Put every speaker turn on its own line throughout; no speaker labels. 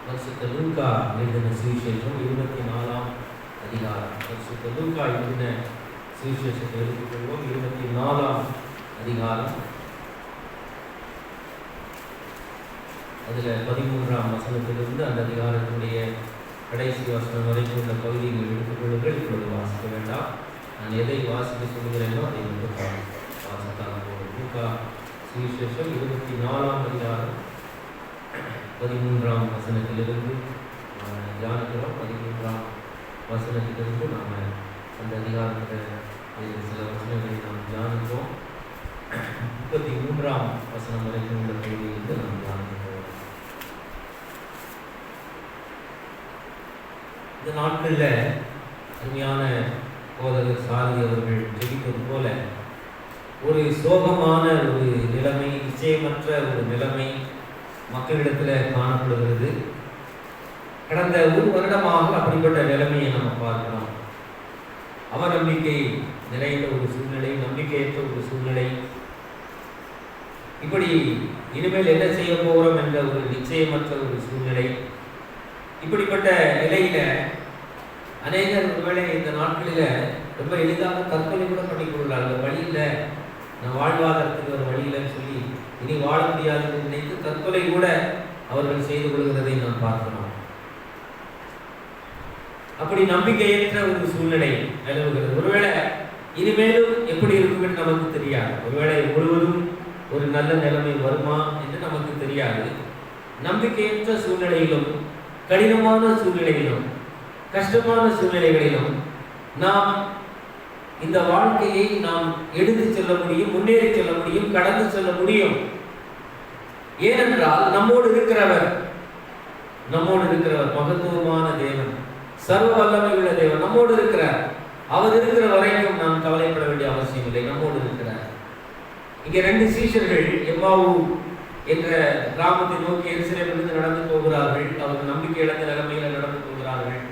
பரிசுத்த லூக்கா எழுதின சுவிசேஷம் 24ஆம் அதிகாரம். பரிசுத்த லூக்கா எழுதின சுவிசேஷத்தை எடுத்துக்கொள்வோம். 24ஆம் அதிகாரம், அதில் 13ஆம் வசனத்திலிருந்து அந்த அதிகாரத்தினுடைய கடைசி வசனம் வரைக்கும் உள்ள பகுதிகளை எடுத்துக்கொள்ளுங்கள். இப்பொழுது வாசிக்க வேண்டாம். நான் எதை வாசிக்க சொல்கிறேனோ அதை வந்து வாசித்தால் போதும். லூக்கா சுவிசேஷம் 24ஆம் அதிகாரம் 13ஆம் வசனத்திலிருந்து தியானிக்கிறோம். 13ஆம் வசனத்திலிருந்து நாம் அந்த அதிகாரத்தில் சில வசனங்களை நாம் தியானிப்போம். 33ஆம் வசனம் வரைக்கும் உள்ள பகுதியிலிருந்து நாம் தியானிப்போம். இந்த நாட்களில் அருமையான போதகர் சாரதி அவர்கள் ஜெபித்தது போல ஒரு சோகமான ஒரு நிலைமை, நிச்சயமற்ற ஒரு நிலைமை மக்களிடத்தில் காணப்படுகிறது. கடந்த ஒரு வருடமாக அப்படிப்பட்ட நிலைமையை நம்ம பார்க்கிறோம். அவநம்பிக்கை நிறைந்த ஒரு சூழ்நிலை, நம்பிக்கையற்ற ஒரு சூழ்நிலை, இப்படி இனிமேல் என்ன செய்ய போகிறோம் என்ற ஒரு நிச்சயமற்ற ஒரு சூழ்நிலை. இப்படிப்பட்ட நிலையில அநேகர் ஒருவேளை இந்த நாட்களில் ரொம்ப எளிதாக தற்கொலை கூட பண்ணிக்கொள்கிறார்கள். வழியில் நான் வாழ்வாதாரத்துக்கு ஒரு வழியில்னு சொல்லி இனி வாழ முடியாதுன்னு நினைத்து தற்கொலை கூட அவர்கள் செய்து கொள்கிறதை நாம் பார்க்கிறோம். அப்படி நம்பிக்கையற்ற ஒரு சூழ்நிலை நிலவுகிறது. ஒருவேளை இனிமேலும் எப்படி இருக்கும் என்று நமக்கு தெரியாது. ஒருவேளை முழுவதும் ஒரு நல்ல நிலைமை வருமா என்று நமக்கு தெரியாது. நம்பிக்கையற்ற சூழ்நிலையிலும், கடினமான சூழ்நிலையிலும், கஷ்டமான சூழ்நிலைகளிலும் நாம் இந்த வாழ்க்கையை நாம் எடுத்து செல்ல முடியும், முன்னேறி செல்ல முடியும், கடந்து செல்ல முடியும். ஏனென்றால் நம்மோடு இருக்கிறவர் மகத்துவமான தேவன், சர்வ வல்லமை உள்ள தேவன் நம்மோடு இருக்கிறார். அவர் இருக்கிற வரைக்கும் நாம் கவலைப்பட வேண்டிய அவசியம் இல்லை. நம்மோடு இருக்கிறார். இங்கே 2 சீஷர்கள் எம்மாவு என்ற கிராமத்தை நோக்கி எருசலேமிலிருந்து நடந்து போகிறார்கள். அவர்கள் நம்பிக்கை இழந்த நிலைமையில நடந்து போகிறார்கள்.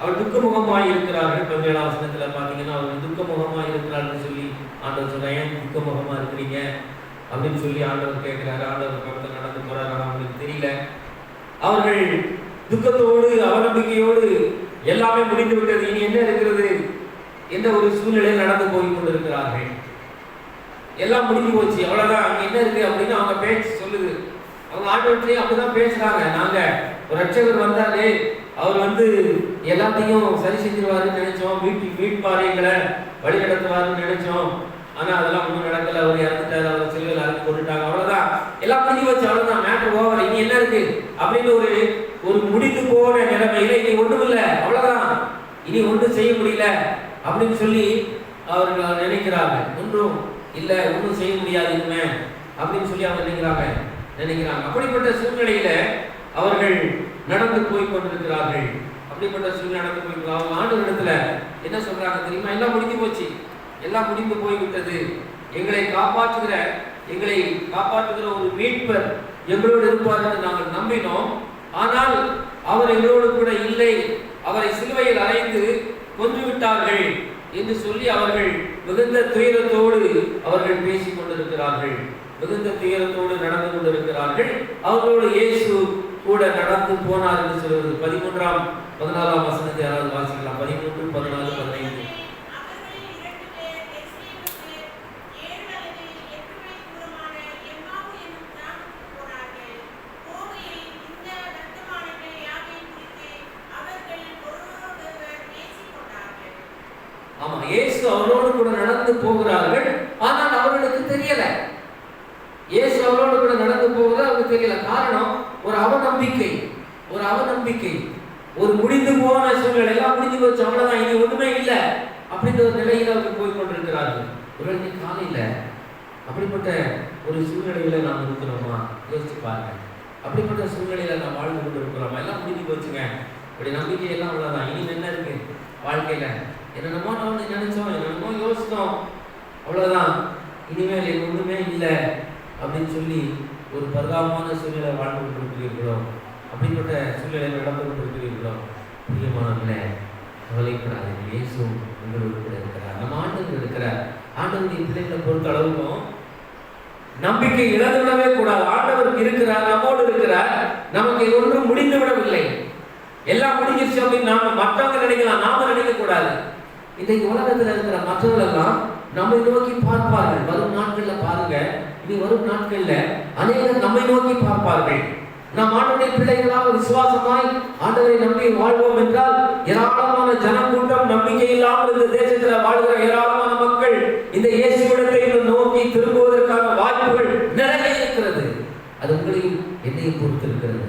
அவர் துக்கமுகமாய் இருக்கிறார்கள். 17ஆம் வசனத்தில் பார்த்தீங்கன்னா அவர் துக்கமுகமாய் இருக்கிறார்னு சொல்லி ஆண்டவர் சொல்றாங்க. ஏன் துக்கமுகமா இருக்கிறீங்க அப்படின்னு சொல்லி ஆண்டவர் கேட்கிறாரு. ஆண்டவர் பக்கத்தில் நடந்து போறாரு. ஆனால் அவங்களுக்கு தெரியல. அவர்கள் துக்கத்தோடு, அவநம்பிக்கையோடு எல்லாமே முடிந்து விட்டது, இனி என்ன இருக்கிறது என்ற ஒரு சூழ்நிலையில் நடந்து போய் கொண்டிருக்கிறார்கள். எல்லாம் முடிஞ்சு போச்சு, அவ்வளவுதான், அங்க என்ன இருக்கு அப்படின்னு அவங்க பேச்சு சொல்லுது. அவங்க ஆண்டவர்கிட்டயும் அப்படிதான் பேசுறாங்க. நாங்க ஒரு ரட்சகர் வந்தாலே அவர் எல்லாத்தையும் சரி செஞ்சிருவாருன்னு நினைச்சோம், மீட்பாறைகளை வழி நடத்துவாருன்னு நினைச்சோம். ஆனா அதெல்லாம் ஒன்றும் நடக்கல. அவர் இறந்துட்டாரு, அவர் சிலுவையில் அறுத்து கொண்டுட்டாங்க, அவ்வளவுதான், எல்லாம் முடிஞ்சு வச்சு, அவ்வளவுதான், மேட்டர் ஓவர், இனி என்ன இருக்கு அப்படின்னு ஒரு முடிந்து போன நிலைமையில இனி ஒன்றும் இல்லை, அவ்வளவுதான், இனி ஒன்றும் செய்ய முடியல அப்படின்னு சொல்லி அவர்கள் நினைக்கிறாங்க. ஒன்றும் இல்லை, ஒன்றும் செய்ய முடியாது இனிமே அப்படின்னு சொல்லி அவங்க நினைக்கிறாங்க. அப்படிப்பட்ட சூழ்நிலையில அவர்கள் நடந்து போய் கொண்டிருக்கிறார்கள். அப்படிப்பட்ட சூழ்நிலை நடந்து போய் அவங்க ஆண்டவரிடத்துல என்ன சொல்றாங்க தெரியுமா? எல்லாம் முடிஞ்சு போச்சு, எல்லாம் முடிந்து போய்விட்டது. எங்களை காப்பாற்றுகிற ஒரு மீட்பர் எங்களோடு இருப்பார் என்று நாங்கள் நம்பினோம். ஆனால் அவர் எங்களோடு கூட இல்லை, அவரை சிலுவையில் அறைந்து கொன்று விட்டார்கள் என்று சொல்லி அவர்கள் மிகுந்த துயரத்தோடு அவர்கள் பேசிக் கொண்டிருக்கிறார்கள். மிகுந்த துயரத்தோடு நடந்து கொண்டிருக்கிறார்கள். அவர்களோடு இயேசு கூட நடந்து போனார் என்று சொல்வது 13ஆம் 14ஆம் வசனத்தை யாராவது வாசிக்கலாம். 13, 14, 15. ஆமா, இயேசு அவரோடு கூட நடந்து போகிறார்கள். ஆனால் அவர்களுக்கு தெரியல இயேசு அவரோடு கூட நடந்து போகிறது அவருக்கு தெரியல. காரணம் ஒரு அவநம்பிக்கை, ஒரு முடிந்து போன சூழ்நிலை. எல்லாம் முடிஞ்சு போச்சு, அவ்வளவுதான், இனி ஒண்ணுமே இல்லை அப்படின்ற ஒரு நிலையில் அவர்கள் போய் கொண்டிருக்கிறார்கள். ஒரு காலையில அப்படிப்பட்ட ஒரு சூழ்நிலையில நாம் இருக்கிறோமா? யோசிச்சு பாருங்க. அப்படிப்பட்ட சூழ்நிலையில நாம் வாழ்ந்து கொண்டு இருக்கிறோமா? எல்லாம் முடிஞ்சு போச்சுங்க, அப்படி நம்பிக்கையெல்லாம் அவ்வளவுதான், இனி என்ன இருக்கு வாழ்க்கையில? என்னென்னமோ நம்ம நினைச்சோம், என்னென்னமோ யோசித்தோம், அவ்வளவுதான், இனிமேல் ஒண்ணுமே இல்லை அப்படின்னு சொல்லி ஒரு பரிதாபமான சூழ்நிலை வாழ்ந்து கொண்டிருக்கிறீர்களோ? அப்படிப்பட்ட சூழ்நிலையில் நடந்து கொண்டிருக்கிறீர்களோ? பிரியமானவர்களே, கவலைப்படாதீர்கள். இயேசு உங்களோடு கூட இருக்கிறார். நம்ம ஆண்டவர் இருக்கிறார். ஆண்டவருடைய பிள்ளைகளை பொறுத்த அளவுக்கும் நம்பிக்கை இழந்துவிடவே கூடாது. ஆண்டவர் இருக்கிறார், நம்மோடு இருக்கிறார். நமக்கு ஒன்றும் முடிந்து விடவில்லை. எல்லாம் முடிஞ்சிருச்சு அப்படின்னு நாம மற்றவங்க நினைக்கலாம், நாம நினைக்க கூடாது. இன்றைக்கு உலகத்தில் இருக்கிற மற்றவர்கள் எல்லாம் நம்மை நோக்கி பார்ப்பார்கள். வரும் நாட்கள்ல பாருங்க, இனி வரும் நாட்கள்ல அநேகர் நம்மை நோக்கி பார்ப்பார்கள். நாம் ஆண்டவருடைய பிள்ளைகளாக விசுவாசமாய் ஆண்டவரை நம்பி வாழ்வோம் என்றால் ஏராளமான ஜனக்கூட்டம், நம்பிக்கை இல்லாமல் இந்த தேசத்தில் வாழ்கிற ஏராளமான மக்கள் இந்த இயேசுவிடத்தை நோக்கி திரும்புவதற்கான வாய்ப்புகள் நிறைய இருக்கிறது. அது உங்களையும் என்னையும் பொறுத்து இருக்கிறது.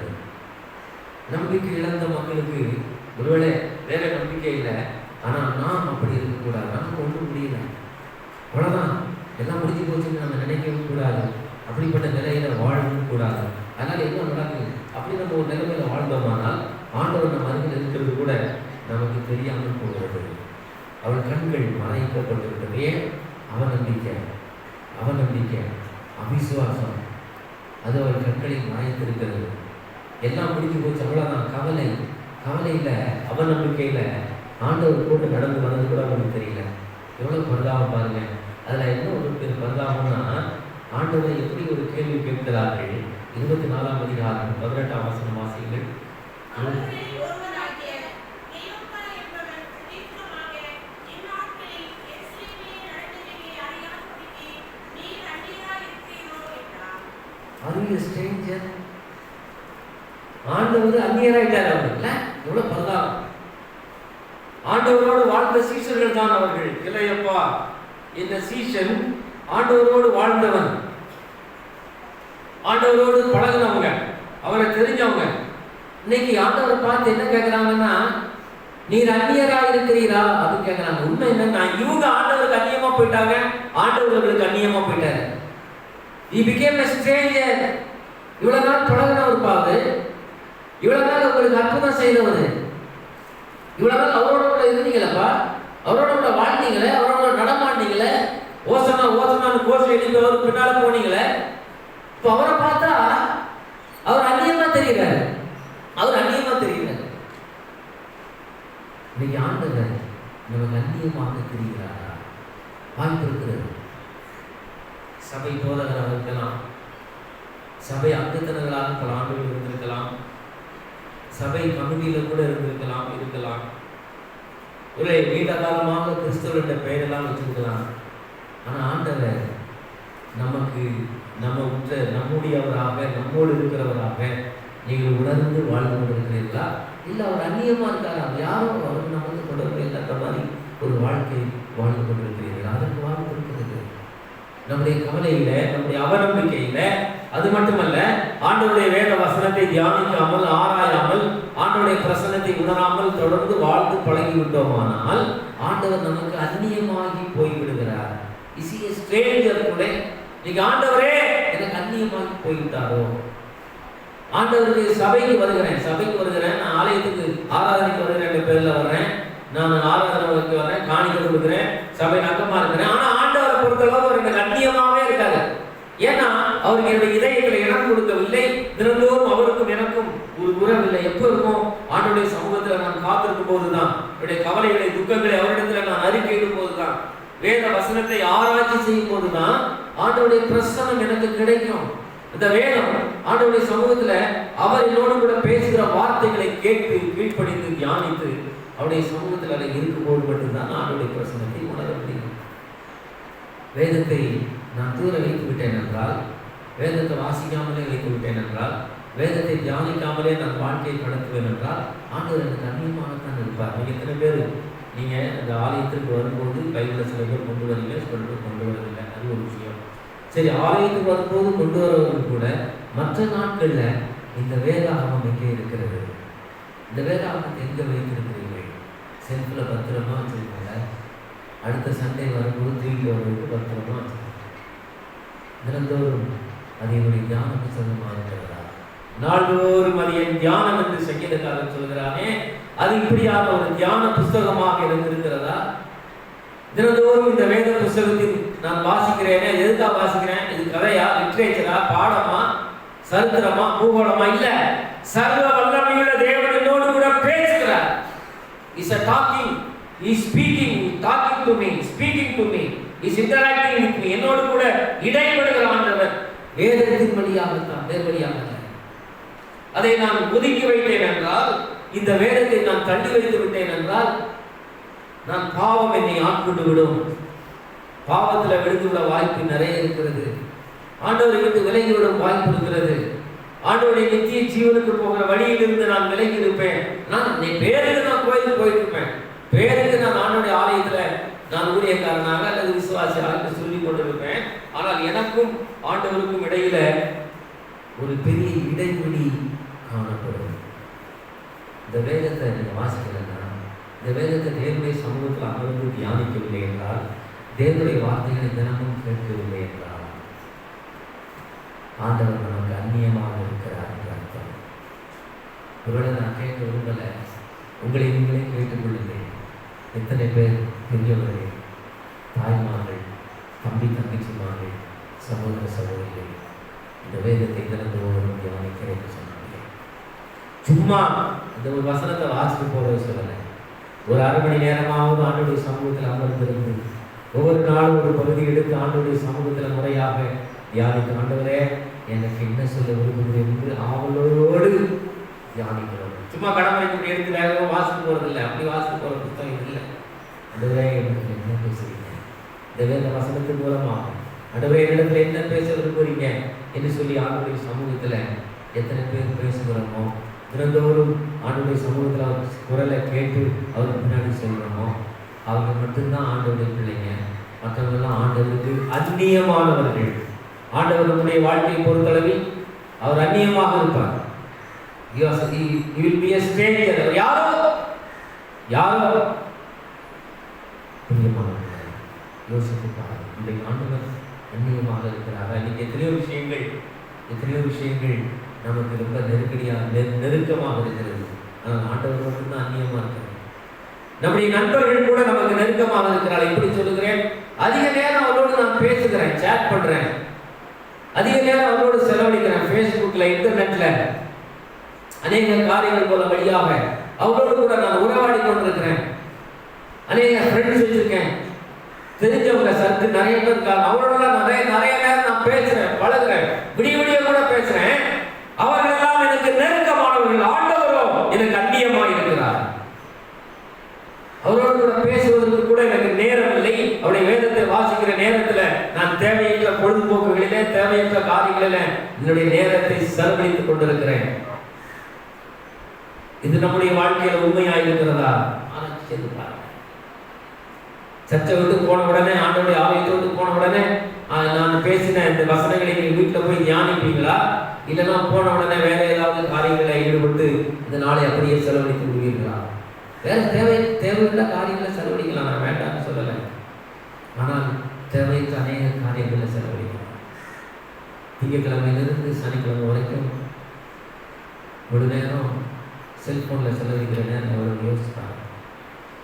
நம்பிக்கை இழந்த மக்களுக்கு ஒருவேளை வேற நம்பிக்கை இல்லை, ஆனா நாம் அப்படி இருக்கக்கூடாது. நமக்கு ஒன்றும் முடியல, அவ்வளவுதான், எல்லாம் முடிஞ்சு போச்சுன்னு நம்ம நினைக்கவும் கூடாது. அப்படிப்பட்ட நிலையில வாழவும் கூடாது. அதனால என்ன நடக்குது, அப்படி நம்ம ஒரு நிலைமையில வாழ்ந்தோமானால் ஆண்டவர் நம்ம அருகில் இருக்கிறது கூட நமக்கு தெரியாமல் போகிறது. அவள் கண்கள் மறைக்கப்பட்டிருக்கிறது. ஏன்? அவநம்பிக்கை, அவிசுவாசம், அது அவள் கண்களை மறைத்திருக்கிறது. எல்லாம் முடிஞ்சு போச்சு, அவ்வளவுதான். கவலையில அவநம்பிக்கையில ஆண்டவர் போட்டு நடந்து வந்தது கூட அவங்களுக்கு தெரியல. எவ்வளவு பரிதாபம் பாருங்க. அதுல என்ன ஒரு பேர் பரிதாபம்னா, ஆண்டவரை எப்படி ஒரு கேள்வி கேட்கிறார்கள். 24ஆம் அதிகாரம் 18ஆம் வசனம் வாசியுங்கள். ஆண்டவர் அந்நியராயிட்டார் அவர்கள். எவ்வளவு பரிதாபம். ஆண்டவரோடு வாழ்ந்த சீஷர்கள் தான் அவர்கள். இல்லையப்பா, இந்த சீஷன் ஆண்டவரோடு வாழ்ந்தவன், ஆண்டவரோடு பழகினவங்க, அவரை தெரிஞ்சவங்க. இன்னைக்கு ஆண்டவரை பார்த்து என்ன கேட்கிறாங்கன்னா, நீர் அந்நியரா இருக்கிறீரா அப்படின்னு கேட்கிறாங்க. உண்மை என்னன்னா, இவங்க ஆண்டவருக்கு அந்நியமா போயிட்டாங்க, ஆண்டவர்களுக்கு அந்நியமா போயிட்டாரு. He became a stranger. இவ்வளவு நாள் பழகினவர் பாரு, இவ்வளவு நாள் உங்களுக்கு அற்புதம் செய்தவர், இவ்வளவு நாள் அவரோட கூட இருந்தீங்களப்பா, அவரோட கூட வாழ்ந்தீங்களே, அவரோட நடமாட்டீங்களே, ஓசனா ஓசனான்னு கோஷம் எழுப்பி அவருக்கு பின்னால போனீங்களே. இப்போ அவரை பார்த்தா அவர் அந்நியமா தெரிகிறார். இன்னைக்கு ஆண்டவர் நமக்கு அந்நியமாக தெரிகிறாரா? வாய்ப்பு இருக்கிறது. சபை போதகராக இருக்கலாம், சபை அங்கத்தினர்களாக பல ஆண்டுகள் இருந்திருக்கலாம், சபை கமிட்டியில கூட இருக்கலாம், ஒரு நீண்ட காலமாக கிறிஸ்தவர் என்ற பெயரெல்லாம் வச்சிருக்கலாம். ஆனா ஆண்டவர் நமக்கு நம்முடையவராக, நம்மோடு இருக்கிறவராக நீங்கள் உணர்ந்து வாழ்ந்து கொண்டிருக்கிறீர்களா? இல்லை அவர் அந்நியமா இருக்காரா? யாரோ அவருக்கு நம்ம தொடர்பு இல்லாத மாதிரி ஒரு வாழ்க்கை வாழ்ந்து கொண்டிருக்கிறீர்களா? அதற்கு வாழ்ந்து இருக்கிறது. நம்முடைய கவலையில, நம்முடைய அவநம்பிக்கையில, அது மட்டுமல்ல, ஆண்டவருடைய வேத வசனத்தை தியானிக்காமல், ஆராயாமல், ஆண்டவருடைய பிரசன்னத்தை உணராமல் தொடர்ந்து வாழ்ந்து பழகி விட்டோமானால் ஆண்டவர் நமக்கு அந்நியமாகி போய்விடுகிறார். Is he a stranger today? நீங்க ஆண்டவரே எனக்கு அந்நியமாகி போய்விட்டாரோ? ஆண்டவருக்கு சபைக்கு வருகிறேன், நான் ஆலயத்துக்கு ஆராதனைக்கு வருகிறேன் என்ற பேர்ல வர்றேன், நான் ஆராதனைக்கு வர்றேன், காணிக்கை கொடுக்குறேன், சபை நக்கமா இருக்கிறேன். ஆனா ஆண்டவரை பொறுத்தளவு அவர் எனக்கு அந்நியமாவே இருக்காரு. ஏன்னா அவருக்கு என்னுடைய இதயங்களை இடம் கொடுக்கவில்லை. தினந்தோறும் அவருக்கும் எனக்கும் ஒரு உறவில்லை. எப்போ இருக்கும்? ஆண்டவருடைய சமூகத்தில் நான் காத்திருக்கும் போதுதான், என்னுடைய கவலைகளை, துக்கங்களை அவரிடத்தில் நான் அறிக்கையிடும் போதுதான், வேத வசனத்தை ஆராய்ச்சி செய்யும் போதுதான் ஆண்டவருடைய பிரசன்னம் எனக்கு கிடைக்கும். இந்த வேதம் ஆண்டவருடைய சமூகத்துல அவர் என்னோடு கூட பேசுகிற வார்த்தைகளை கேட்டு கீழ்ப்படிந்து தியானித்து அவருடைய சமூகத்தில் அதை இருக்கும்போது மட்டும்தான் ஆண்டவருடைய பிரசன்னத்தை உணர முடியும். வேதத்தை நான் தூர வைத்து விட்டேன் என்றால், வேதத்தை வாசிக்காமலே வைத்து விட்டேன் என்றால், வேதத்தை தியானிக்காமலே நான் வாழ்க்கையை நடத்துவேன் என்றால் ஆண்டவர் எனக்கு அந்நியமாகத்தான் இருப்பார். நீங்க எத்தனை பேர் நீங்க அந்த ஆலயத்திற்கு வரும்போது பைபிளை சில பேர் கொண்டு வரீங்க, சில பேர் கொண்டு வரதில்லை, அது ஒரு விஷயம். சரி, ஆலயத்துக்கு வரும்போது கொண்டு வரவங்க கூட மற்ற நாட்கள்ல இந்த வேதாகமம் எங்கே இருக்கிறது? இந்த வேதாகமத்தை எங்க வைத்திருக்கிறீர்கள்? செல்ஃப்ல பத்திரமா வச்சிருக்கீங்க, அடுத்த சண்டே வரும்போது தூக்கி வருவதற்கு பத்திரமா வச்சிருக்கீங்க. தினந்தோறும் அது என்னுடைய தியான புத்தகமாக இருக்கிறதா? நாள்தோறும் அது என் தியானம் என்று சங்கீதக்காரன் சொல்கிறானே, அது இப்படியான ஒரு தியான புஸ்தகமாக இருந்திருக்கிறதா? தினந்தோறும் இந்த வேத புஸ்தகத்தில் நான் வாசிக்கிறேனே, எதுக்காக வாசிக்கிறேன்? இது கதையா, லிட்ரேச்சரா, பாடமா, சரித்திரமா, பூகோளமா? இல்ல, சர்வ வல்லமையுள்ள தேவன் என்னோடு கூட பேசுகிறார். Is a talking, he is talking to me, he is interacting with me. என்னோடு கூட இடைபடுகிற ஆண்டவர் வேதத்தின் வழியாகத்தான், வேறு வழியாக. அதை நான் ஒதுக்கி வைத்தேன் என்றால், இந்த வேதத்தை நான் தள்ளி வைத்து விட்டேன் என்றால், நான் பாவம் என்னை ஆட்கொண்டு விடும். பாவத்தில் விழுந்துள்ள வாய்ப்பு நிறைய இருக்கிறது. ஆண்டவரை விட்டு விலகிவிடும் வாய்ப்பு இருக்கிறது. ஆண்டவருடைய நித்திய ஜீவனுக்கு போகிற வழியிலிருந்து நான் விலகி இருப்பேன். நான் பேருக்கு நான் கோயிலுக்கு போயிட்டு இருப்பேன், பேருக்கு நான் ஆண்டவருடைய ஆலயத்துல நான் ஊழியக்காரனாக அல்லது விசுவாசியாக சொல்லிக் கொண்டிருப்பேன். ஆனால் எனக்கும் ஆண்டவருக்கும் இடையில ஒரு பெரிய இடைவெளி காணப்படும். இந்த வேதத்தை நீங்க வாசிக்கலன்னா, இந்த வேதத்தை தேவனுடைய சமூகத்தில் அமர்ந்து தியானிக்கவில்லை என்றால், தேவனுடைய வார்த்தைகளை தினமும் கேட்கவில்லை என்றால், ஆண்டவர் நமக்கு அந்நியமாக இருக்கிறார் என்று அர்த்தம். ஒருவேளை நான் கேட்க விரும்பல, உங்களை நீங்களே கேட்டுக்கொள்ளுங்கள். எத்தனை பேர் பெரியவர்கள், தாய்மார்கள், தம்பி தங்கச்சிமார்கள், சகோதர சகோதரிகள் இந்த வேதத்தை திறந்து ஒவ்வொரு தியானிக்கிறேன்னு சொன்னாங்க. சும்மா இந்த ஒரு வசனத்தை வாசித்து போறது சொல்லலை. ஒரு அரை மணி நேரமாவது ஆண்டவருடைய சமூகத்தில் அமர்ந்திருந்து ஒவ்வொரு நாளும் ஒரு பகுதி எடுத்து ஆண்டவருடைய சமூகத்தில் முறையாக தியானிக்க, ஆண்டவரே எனக்கு என்ன சொல்ல விரும்புகிறேன் என்று ஆவலோடு தியானிக்கிறோம். சும்மா கடமைக்கு எடுத்து வேகமாக வாசித்து போறதில்லை. அப்படி வாசித்து போற புத்தகம் இல்லை. ஆண்டவரே எனக்கு என்ன பேசுறீங்க, இந்த வேத வசனத்தின் மூலமாக ஆண்டவரே என்னிடத்துல என்ன பேச விரும்புறீங்க என்று சொல்லி ஆண்டவருடைய சமூகத்துல எத்தனை பேர் பேசுகிறோமோ, தினந்தோறும் ஆண்டவருடைய சமூகத்தில் அவர் குரலை கேட்டு அவருக்கு பின்னாடி செல்கிறோமோ, அவங்க மட்டும்தான் ஆண்டவருடைய பிள்ளைங்க. மற்றவங்கெல்லாம் ஆண்டவருக்கு அந்நியமானவர்கள். ஆண்டவர் நம்முடைய வாழ்க்கையை பொறுத்தளவில் அவர் அந்நியமாக இருப்பார். யாரோ பிரியமானவர்கள் யோசித்து பாருங்கள். இன்றைக்கு ஆண்டவர் அந்நியமாக இருக்கிறார். இன்னைக்கு எத்தனையோ விஷயங்கள் நமக்கு ரொம்ப நெருக்கமாக இருக்கிறது. ஆனால் ஆண்டவர் மட்டும்தான் அந்நியமாக இருக்கிறார். நம்முடைய நண்பர்கள் கூட நமக்கு நெருக்கமாக இருக்கிறார். எப்படி சொல்லுகிறேன், அதிக நேரம் அவரோடு நான் பேசுகிறேன், சேட் பண்றேன், அதிக நேரம் அவரோடு செலவழிக்கிறேன், ஃபேஸ்புக்ல, இன்டர்நெட்ல, அநேக காரியங்கள் போல வழியாக அவரோடு கூட நான் உறவாடி கொண்டிருக்கிறேன். அநேக ஃப்ரெண்ட்ஸ் வச்சிருக்கேன், தெரிஞ்சவங்க சர்க்கிள் நிறைய பேர் இருக்காங்க. அவரோட நிறைய நேரம் நான் பேசுறேன், பழகுறேன், விடிய கூட பேசுறேன். அவர்கள் எல்லாம் எனக்கு நெருக்கமானவர்கள். ஆண்டவரோ எனக்கு அந்நியமாக இருக்கிறார். அவரோடு கூட பேசுவதற்கு கூட எனக்கு நேரம் இல்லை. அவருடைய வேதத்தை வாசிக்கிற நேரத்தில் நான் தேவையற்ற பொழுதுபோக்குகளிலே, தேவையற்ற காரியங்களிலே என்னுடைய நேரத்தை செலவழித்துக் கொண்டிருக்கிறேன். இது நம்முடைய வாழ்க்கையில உண்மையாக இருக்கிறதா? சர்ச்சை விட்டு போன உடனே, ஆண்டவருடைய ஆலயத்தை விட்டு போன உடனே நான் பேசின இந்த வசனங்களை நீங்க வீட்டில் போய் தியானிப்பீங்களா? இல்லைன்னா போன உடனே வேற ஏதாவது காரியங்களை ஈடுபட்டு இந்த நாளை அப்படியே செலவழித்து விடுவீர்களா? வேற தேவையில்லை காரியங்களை செலவழிக்கலாம், நான் வேண்டாம்னு சொல்லலை. ஆனால் தேவையற்ற அநேக காரியங்களை செலவழிக்கலாம். திங்கட்கிழமையிலிருந்து சனிக்கிழமை வரைக்கும் ஒரு நேரம் செல்போனில் செலவழிக்கிற நேரம் எவ்வளவு யோசிப்பாங்க.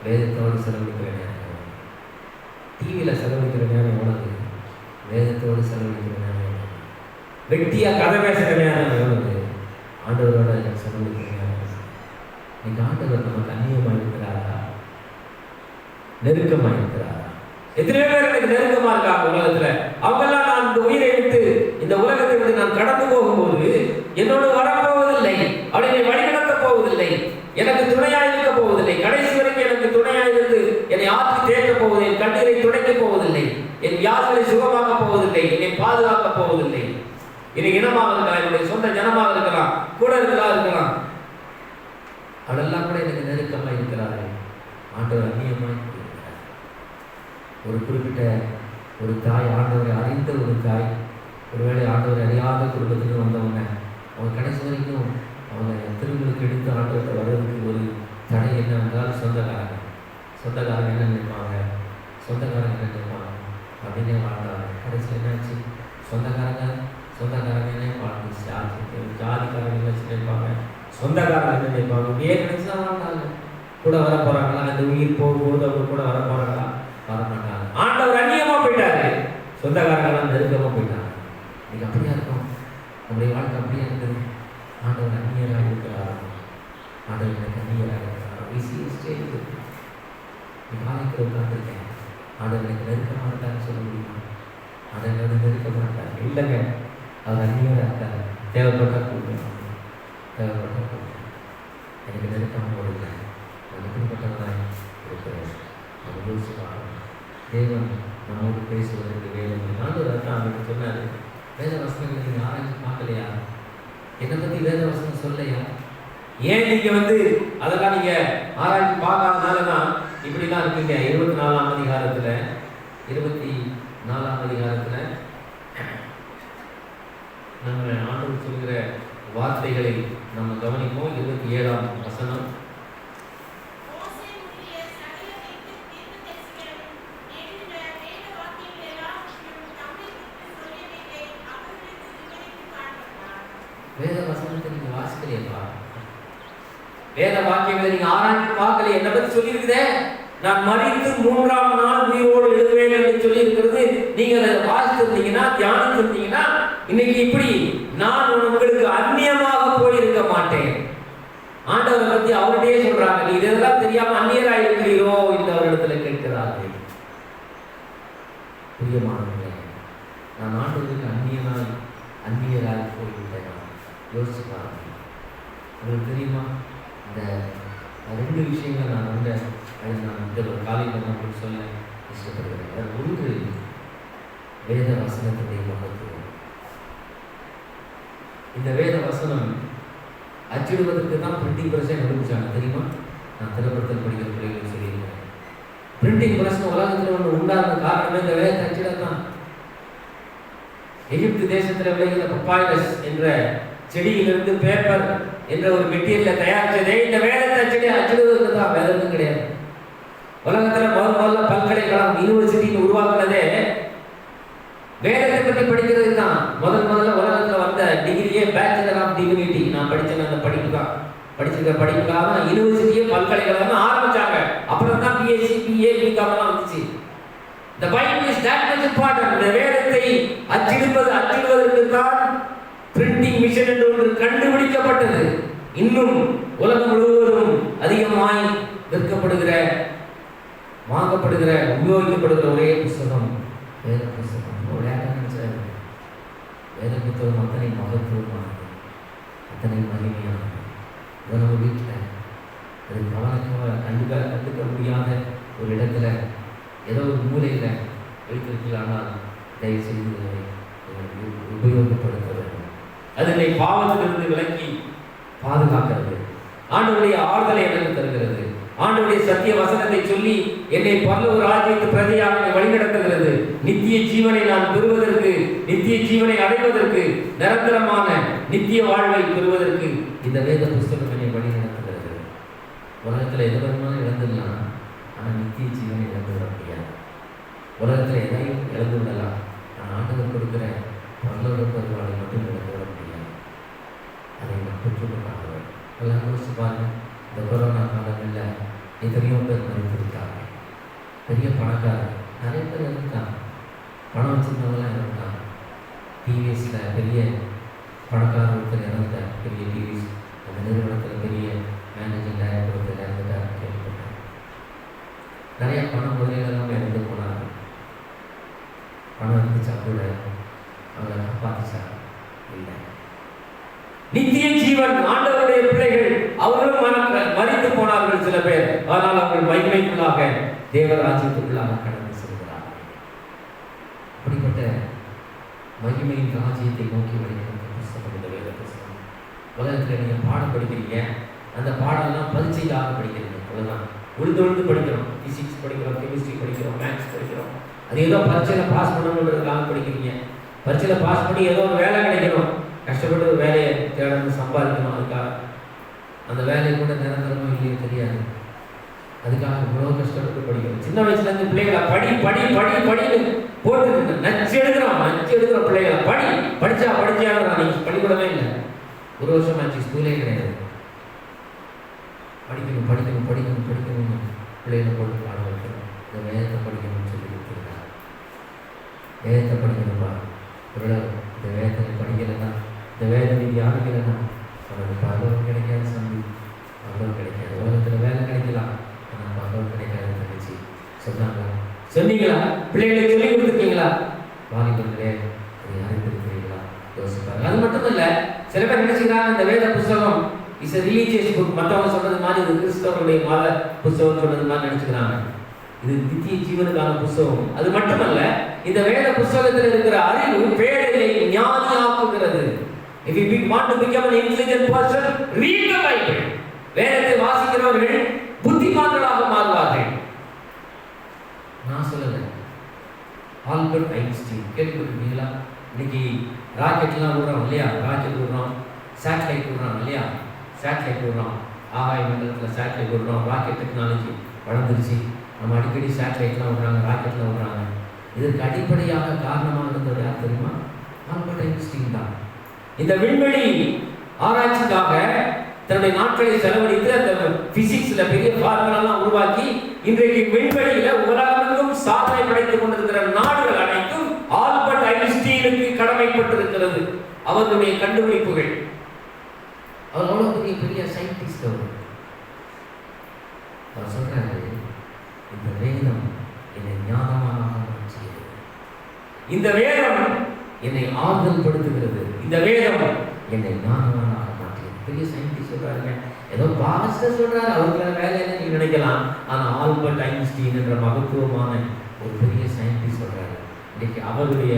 வேதத்தோடு செலவழிக்கிற நேரம் எவ்வளவு, டிவியில் செலவழிக்கிற நேரம் எவ்வளவு, வேதத்தோடு செலவழிக்கிற நேரம் எவ்வளவு, வெட்டியாக கதை பேசுகிற நேரம் எவ்வளவு, ஆண்டவரோட செலவழிக்கிற நேரம். இன்னைக்கு ஆண்டவர் நமக்கு அந்நியமாக இருக்கிறாரா, நெருக்கமாக இருக்கிறாரா? எத்தனையோ பேர் எனக்கு நெருக்கமா இருக்காங்க உலகத்துல. அவங்கெல்லாம் நான் இந்த உயிரை விட்டு, இந்த உலகத்தை விட்டு நான் கடந்து போகும்போது என்னோடு வரப்போவதில்லை, அவனை வழிநடத்த போவதில்லை, எனக்கு துணையாக இருக்க போவதில்லை, கடைசி வரைக்கும் எனக்கு துணையாக இருந்து என்னை ஆற்றி தேக்க போவதில்லை, என் கண்ணீரை துடைக்க போவதில்லை, என் வியாதிகளை சுகமாக்க போவதில்லை, என்னை பாதுகாக்க போவதில்லை. என்னை இனமாக இருக்கலாம், என்னுடைய சொந்த ஜனமாக இருக்கலாம், கூட இருக்கலாம், அவளெல்லாம் கூட எனக்கு நெருக்கமாக இருக்கிறார்கள். ஆண்டவர் அந்நியமாக இருக்கிறார். ஒரு குறிப்பிட்ட ஒரு தாய், ஆண்டவரை அறிந்த ஒரு தாய், ஒருவேளை ஆண்டவரை அறியாத குடும்பத்துக்கு வந்தவங்க, அவங்க கடைசி வரைக்கும் அவங்க திருமணத்துக்கு எடுத்து ஆண்டவர்கிட்ட வர்றதுக்கு ஒரு தடை என்னவென்றால் சொந்தக்காரங்க என்ன நினைப்பாங்க, சொந்தக்காரங்க என்ன நினைப்பாங்க அப்படின்னே வாழ்ந்தாங்க. கடைசியில் என்னாச்சு, சொந்தக்காரங்க வாழ்ந்து ஜாதிக்காரங்க நினைப்பாங்க, சொந்தக்காரங்க என்ன நினைப்பாங்க, இப்படியே நினைச்சுதான் வாழ்ந்தாங்க. கூட வர போறாங்களா, அந்த உயிர் போகும்போது அவங்க கூட வர போறாங்களா, வரமாட்டாங்க. ஆண்டவர் அந்நியமா போயிட்டாரு, சொந்தக்காரங்களாம் நெருக்கமா போயிட்டாங்க. இன்னைக்கு அப்படியா இருக்கும், நம்முடைய வாழ்க்கை அப்படியே இருக்குது. ஆண்டவர் அந்நியராக இருக்கிறார், ஆண்டவர் எனக்கு அந்நியராக இருக்கிறார். ஆலயத்தில் உட்காந்துருக்கேன், ஆண்டவர் எனக்கு நெருக்கமாக இருக்கான்னு சொல்ல முடியுமா? ஆண்டவர் நெருக்க மாட்டார் இல்லைங்க, அவர் அந்நியராக இருக்கார். தேவைப்பட்டா கூப்பிடுவாங்க. தேவைப்பட்ட எனக்கு நெருக்கமாக இல்லை, நான் எப்படிப்பட்டவனாய் இருக்கிறேன். அது யோசிப்பாங்க. தேவன் நம்மோடு பேசுவதற்கு வேதம் ஆண்டவர் தான் அவருக்கு சொன்னார், வேத வசனங்களை நீங்கள் ஆராய்ச்சி பார்க்கலையா? என்னை பற்றி வேத வசனம் சொல்லையா? ஏன் நீங்கள் அதெல்லாம் நீங்கள் ஆராய்ச்சி பார்க்காதனால தான் இப்படி தான் இருக்கீங்க. 24ஆம் அதிகாரத்தில் நம்ம ஆண்டவர் சொல்கிற வார்த்தைகளை நம்ம கவனிப்போம். 27ஆம் வசனம். வேத வசனத்தை நீங்க வாசிக்கலையா? வேத வாக்கியங்களை நீங்க ஆராய்ச்சி பார்க்கலையே? என்னை பத்தி சொல்லியிருக்குதே, நான் மரித்து 3ஆம் நாள் உயிரோடு எழுதுவேன் என்று சொல்லி இருக்கிறது. நீங்க அதை வாசித்திருந்தீங்கன்னா, தியானித்திருந்தீங்கன்னா, இன்னைக்கு இப்படி நான் உங்களுக்கு அந்நியமாக போயிருக்க மாட்டேன். ஆண்டவரை பத்தி அவருடைய சொல்றாங்க. நீ இதெல்லாம் தெரியாம அந்நியராய் இருக்கிறீரோ இந்த அவரிடத்துல கேட்கிறார்கள். பிரியமானவர்களே, நான் ஆண்டவருக்கு அந்நியராய் போய்விட்டேன். யோசிச்சு பாருங்க. உங்களுக்கு தெரியுமா, இந்த 2 விஷயங்கள் நான் இந்த காலையில் நான் உங்களுக்கு சொல்ல இஷ்டப்படுகிறேன். ஒன்று, வேத வசனத்துடைய மகத்துவம். இந்த வேத வசனம் அச்சிடுவதற்கு தான் பிரிண்டிங் பிரஸ்ஸை கண்டுபிடிச்சாங்க, தெரியுமா? நான் திருப்பத்தில் படிக்கிற பிள்ளைகள் சொல்லியிருக்கேன். பிரிண்டிங் பிரஸ் உலகத்தில் ஒன்று உண்டான காரணமே இந்த வேதத்தை அச்சிடத்தான். எகிப்து தேசத்தில் விளைகிற பப்பாயஸ் என்ற செடியிலிருந்து பேப்பர் என்ற ஒரு மெட்டீரியலை தயாரிச்சதே இந்த வேதத்தை அச்சிடுவதற்கு தான். வேதமும் கிடையாது. உலகத்தில் முதல்ல பல்கலைக்கழகம் யூனிவர்சிட்டின்னு உருவாக்குனதே வேதத்தை பற்றி படிக்கிறது தான். முதல்ல உலகத்தில் வந்த டிகிரியே பேச்சுலர் ஆஃப் டிவினிட்டி. நான் படிச்சேன் அந்த படிப்பு தான். படிச்சிருக்க படிப்புக்காக தான் யூனிவர்சிட்டியே பல்கலைக்கழகம் ஆரம்பிச்சாங்க. அப்புறம் தான் பிஎஸ்சி பிஏ பிகாம் வந்துச்சு. The Bible is that much important. இந்த வேதத்தை அச்சிடுவதற்கு தான் பிரிண்டிங் மிஷன் என்று ஒன்று கண்டுபிடிக்கப்பட்டது. இன்னும் உலகம் முழுவதும் அதிகமாய் விற்கப்படுகிற, வாங்கப்படுகிற, உபயோகிக்கப்படுகிற ஒரே புத்தகம் வேத புத்தகம். வேத புத்தகம் அத்தனை மகத்துவமானது, அத்தனை மகிமையானது. உலக வீட்டில் அது கண்டுக்க முடியாத ஒரு இடத்துல ஏதோ ஒரு மூலையில் வைத்திருக்கலானால் தயவு செய்து உபயோகப்படுத்த வேண்டும். அதனை பாவத்திலிருந்து விலக்கி பாதுகாக்கிறது. ஆண்டவருடைய ஆறுதலை எனக்கு தருகிறது. ஆண்டவருடைய சத்திய வசனத்தை சொல்லி என்னை பரலோக ராஜ்யத்து பிரஜையாக வழிநடத்துகிறது. நித்திய ஜீவனை நான் பெறுவதற்கு, நித்திய ஜீவனை அடைவதற்கு, நிரந்தரமான நித்திய வாழ்வை பெறுவதற்கு இந்த வேத புஸ்தகம் என்னை வழிநடத்துகிறது. உலகத்தில் எது வருமானம் இழந்துடலாம், ஆனால் நித்திய ஜீவனை இழந்து விட முடியாது. உலகத்தில் எதையும் இழந்து விடலாம், நான் ஆண்டவர் கொடுக்கிற பரலோக பெருவாளை மட்டும் இழந்து விட முடியாது. அதை நான் பெற்றுக்கொண்டாக எல்லாம் யோசிச்சு பாருங்க. இந்த கொரோனா காலங்களில் எத்தனையோ பேர் மறைத்திருக்காங்க. பெரிய பணக்காரர் நிறைய பேர் இருக்காங்க, பணம் வச்சுருந்தவங்களாம் இறந்துட்டாங்க. டிவிஎஸில் பெரிய பணக்காரர் ஒருத்தர் இறந்துட்டார். பெரிய டிவிஎஸ் அந்த நிறுவனத்தில் பெரிய மேனேஜர் டைரக்டர் ஒருத்தர் இறந்துட்டார் கேள்விப்பட்டார். நிறைய பணம் முதலீடெல்லாம் இறந்து போனாங்க. பணம் இருந்துச்சா கூட அவங்களை காப்பாற்றுச்சா? இல்லை. நித்திய ஜீவன் ஆண்டவருடைய பிள்ளைகள் அவர்களும் மரித்து போனார்கள் சில பேர். ஆனால் அவர்கள் மகிமைக்குள்ளாக தேவராஜ்யத்துக்குள்ளாக கடந்து செல்கிறார்கள். அப்படிப்பட்ட மகிமையின் ராஜ்யத்தை நோக்கி வழிநடத்தும் புத்தகம் இந்த வேத புத்தகம். உலகத்தில் நீங்கள் பாடம் படிக்கிறீங்க, அந்த பாடம்லாம் பரீட்சைக்காக படிக்கிறீங்க. அவ்வளோதான். உழுது படிக்கிறோம். பிசிக்ஸ் படிக்கிறோம், கெமிஸ்ட்ரி படிக்கிறோம், மேத்ஸ் படிக்கிறோம். அது ஏதோ பரீட்சையில் பாஸ் பண்ணணுன்றதுக்காக படிக்கிறீங்க. பரீட்சையில் பாஸ் பண்ணி ஏதோ ஒரு வேலை கிடைக்கணும், கஷ்டப்பட்டு ஒரு வேலையை தேடணும், சம்பாதிக்கணும். அதுக்காக அந்த வேலையை கூட நிரந்தரமாக இல்லையே தெரியாது. அதுக்காக இவ்வளோ கஷ்டப்பட்டு படிக்கணும். சின்ன வயசுலேருந்து பிள்ளைகளை படி படி படி படின்னு போட்டு நச்சு எடுக்கிறோம் பிள்ளைகளை. படிச்சாங்கிறான். நீங்கள் பள்ளிக்கூடமே இல்லை, 1 வருஷம் ஆச்சு, ஸ்கூலே கிடையாது. படிக்கணும் பிள்ளைகளை போட்டு பாட வைக்கணும். இந்த வேதத்தை படிக்கணும்னு சொல்லி கொடுத்துருக்காங்க. வேதத்தை படிக்கணும்பா. ஒரு இந்த வேதத்தை படிக்கலைன்னா, இந்த வேத நீதி ஆரம்பிக்கலைன்னா அவனுக்கு பகவம் கிடைக்காது, சந்தி பகவம் கிடைக்காது. உலகத்தில் வேலை கிடைக்கலாம், ஆனால் பகவம் கிடைக்காது. தங்கச்சி சொன்னீங்களா? பிள்ளைகளை சொல்லி கொடுத்துருக்கீங்களா? வாலிபர்களே, அதை அறிந்திருக்கிறீங்களா? யோசிப்பாங்க. அது மட்டும் இல்லை, சில பேர் நினைச்சுக்கிறாங்க இந்த வேத புத்தகம் இஸ் a religious book. மற்றவங்க சொல்றது மாதிரி இது கிறிஸ்தவர்களுடைய மத புத்தகம் சொல்றது மாதிரி நினைச்சுக்கிறாங்க. இது நித்திய ஜீவனுக்கான புத்தகம். அது மட்டுமல்ல, இந்த வேத புத்தகத்தில் இருக்கிற அறிவு பேழையை ஞானியாக்குகிறது. If you want to become an intelligent person, read the Bible. வேதத்தை வாசிக்கிறவர்கள் புத்திமான்களாக மாறுவார்கள். நான் சொல்லல, ஆல்பர்ட் ஐன்ஸ்டீன் கேள்விப்பட்டிருக்கீங்களா? இன்னைக்கு ராக்கெட்லாம் விடுறோம் இல்லையா? ராக்கெட் விடுறோம், சேட்டலைட் விடுறோம் இல்லையா? சேட்டலைட் விடுறோம், ஆகாய மண்டலத்தில் சேட்டலைட் விடுறோம். ராக்கெட் டெக்னாலஜி வளர்ந்துருச்சு. நம்ம அடிக்கடி சேட்டலைட்லாம் விடுறாங்க, ராக்கெட்லாம் விடுறாங்க. இதற்கு அடிப்படையாக காரணமாக இருந்தது யார் தெரியுமா? ஆல்பர்ட் ஐன்ஸ்டீன் தான். இந்த விண்வெளி ஆராய்ச்சிக்காக தன்னுடைய நாட்களை செலவழித்து அந்த பிசிக்ஸ்ல பெரிய ஃபார்முலாலாம் உருவாக்கி இன்றைக்கு விண்வெளியில உலகமெங்கும் சாதனை படைத்துக் கொண்டிருக்கிற நாடுகள் அனைத்தும் ஆல்பர்ட் ஐன்ஸ்டீனுக்கு கடமைப்பட்டிருக்கிறது. அவர்களுடைய கண்டுபிடிப்புகள். அவர் அவ்வளவு பெரிய சயின்டிஸ்ட். அவர் சொல்றாரு, இந்த வேதம் என்னை ஞானமானாக மாற்றியது. இந்த வேதம் என்னை ஆறுதல் படுத்துகிறது. இந்த வேதம் என்னை ஞானமானாக மாற்றியது. பெரிய சயின்டிஸ்ட் சொல்றாருங்க. ஏதோ பாஸ்டர் சொல்றாரு, அவங்கள வேலை என்ன நீங்க நினைக்கலாம். ஆனா ஆல்பர்ட் ஐன்ஸ்டீன் என்ற மகத்துவமான ஒரு பெரிய சயின்டிஸ்ட் சொல்றாரு. இன்னைக்கு அவருடைய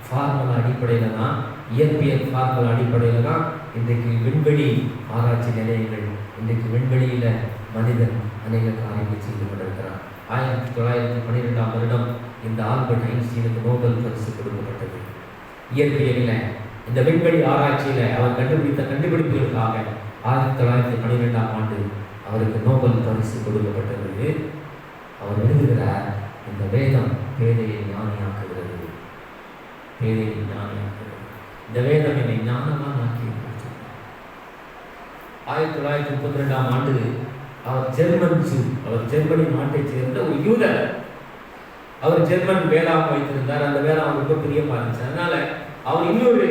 ஃபார்முலா அடிப்படையில தான், இயற்பியல் ஃபார்முலா அடிப்படையில தான் இன்றைக்கு விண்வெளி ஆராய்ச்சி நிலையங்கள், இன்றைக்கு விண்வெளியில மனிதன் அநேக காரியங்களை செய்து கொண்டிருக்கிறார். 1912ஆம் வருடம் இந்த ஆல்பர்ட் ஐன்ஸ்டீனுக்கு நோபல் பரிசு கொடுக்கப்பட்டது. இயற்பியலில் இந்த விண்வெளி ஆராய்ச்சியில அவர் கண்டுபிடித்த கண்டுபிடிப்புகளுக்காக 1912ஆம் ஆண்டு அவருக்கு நோபல் பரிசு கொடுக்கப்பட்டது. அவர் எழுதுகிறார், இந்த வேதம் பேதையை ஞானியாக்குகிறது. பேதையை ஞானியாக்குகிறது. இந்த வேதம் என்னை ஞானமாக ஆக்கி. 1932ஆம் ஆண்டு அவர் அவர் ஜெர்மனி நாட்டைச் சேர்ந்த ஒரு யூதர். அவர் ஜெர்மன் வேதாகம் வைத்திருந்தார். அந்த வேதம் அவருக்கு பிரியமா இருந்துச்சு. அதனால அவர் இன்னொரு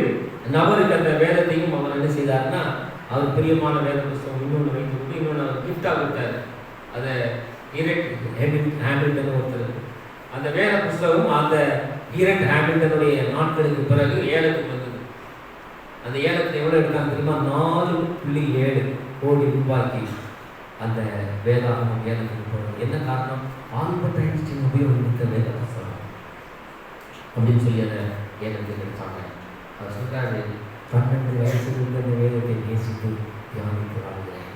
நபருக்கு அந்த வேதத்தையும் அவர் என்ன செய்தார்னா, அவர் பிரியமான வேத புத்தகம் இன்னொன்று வைத்து விட்டு இன்னொன்று அவர் கிஃப்டா கொடுத்தார். அதை ஹேமில்டன் ஒருத்தர் அந்த வேத புத்தகம் அந்த ஹேமில்டனுடைய நாட்களுக்கு பிறகு ஏலத்துக்கு வந்தது. அந்த ஏலத்தை எவ்வளவு எடுத்தாங்க தெரியுமா? 4.7 கோடி ரூபாய்க்கு அந்த வேதாகம் ஏலத்துக்கு போகிறது. என்ன காரணம்? ஆல்பர்ட் ஐன்ஸ்டீன் உபயோகித்த வேத புத்தகம் அப்படின்னு சொல்லி அதை ஏலத்தில் எடுத்தாங்க. அவர் சொல்றாரு, 12 வயசுல இருந்த இந்த வேதத்தை நேசித்து தியானித்து வாழ்கிறேன்.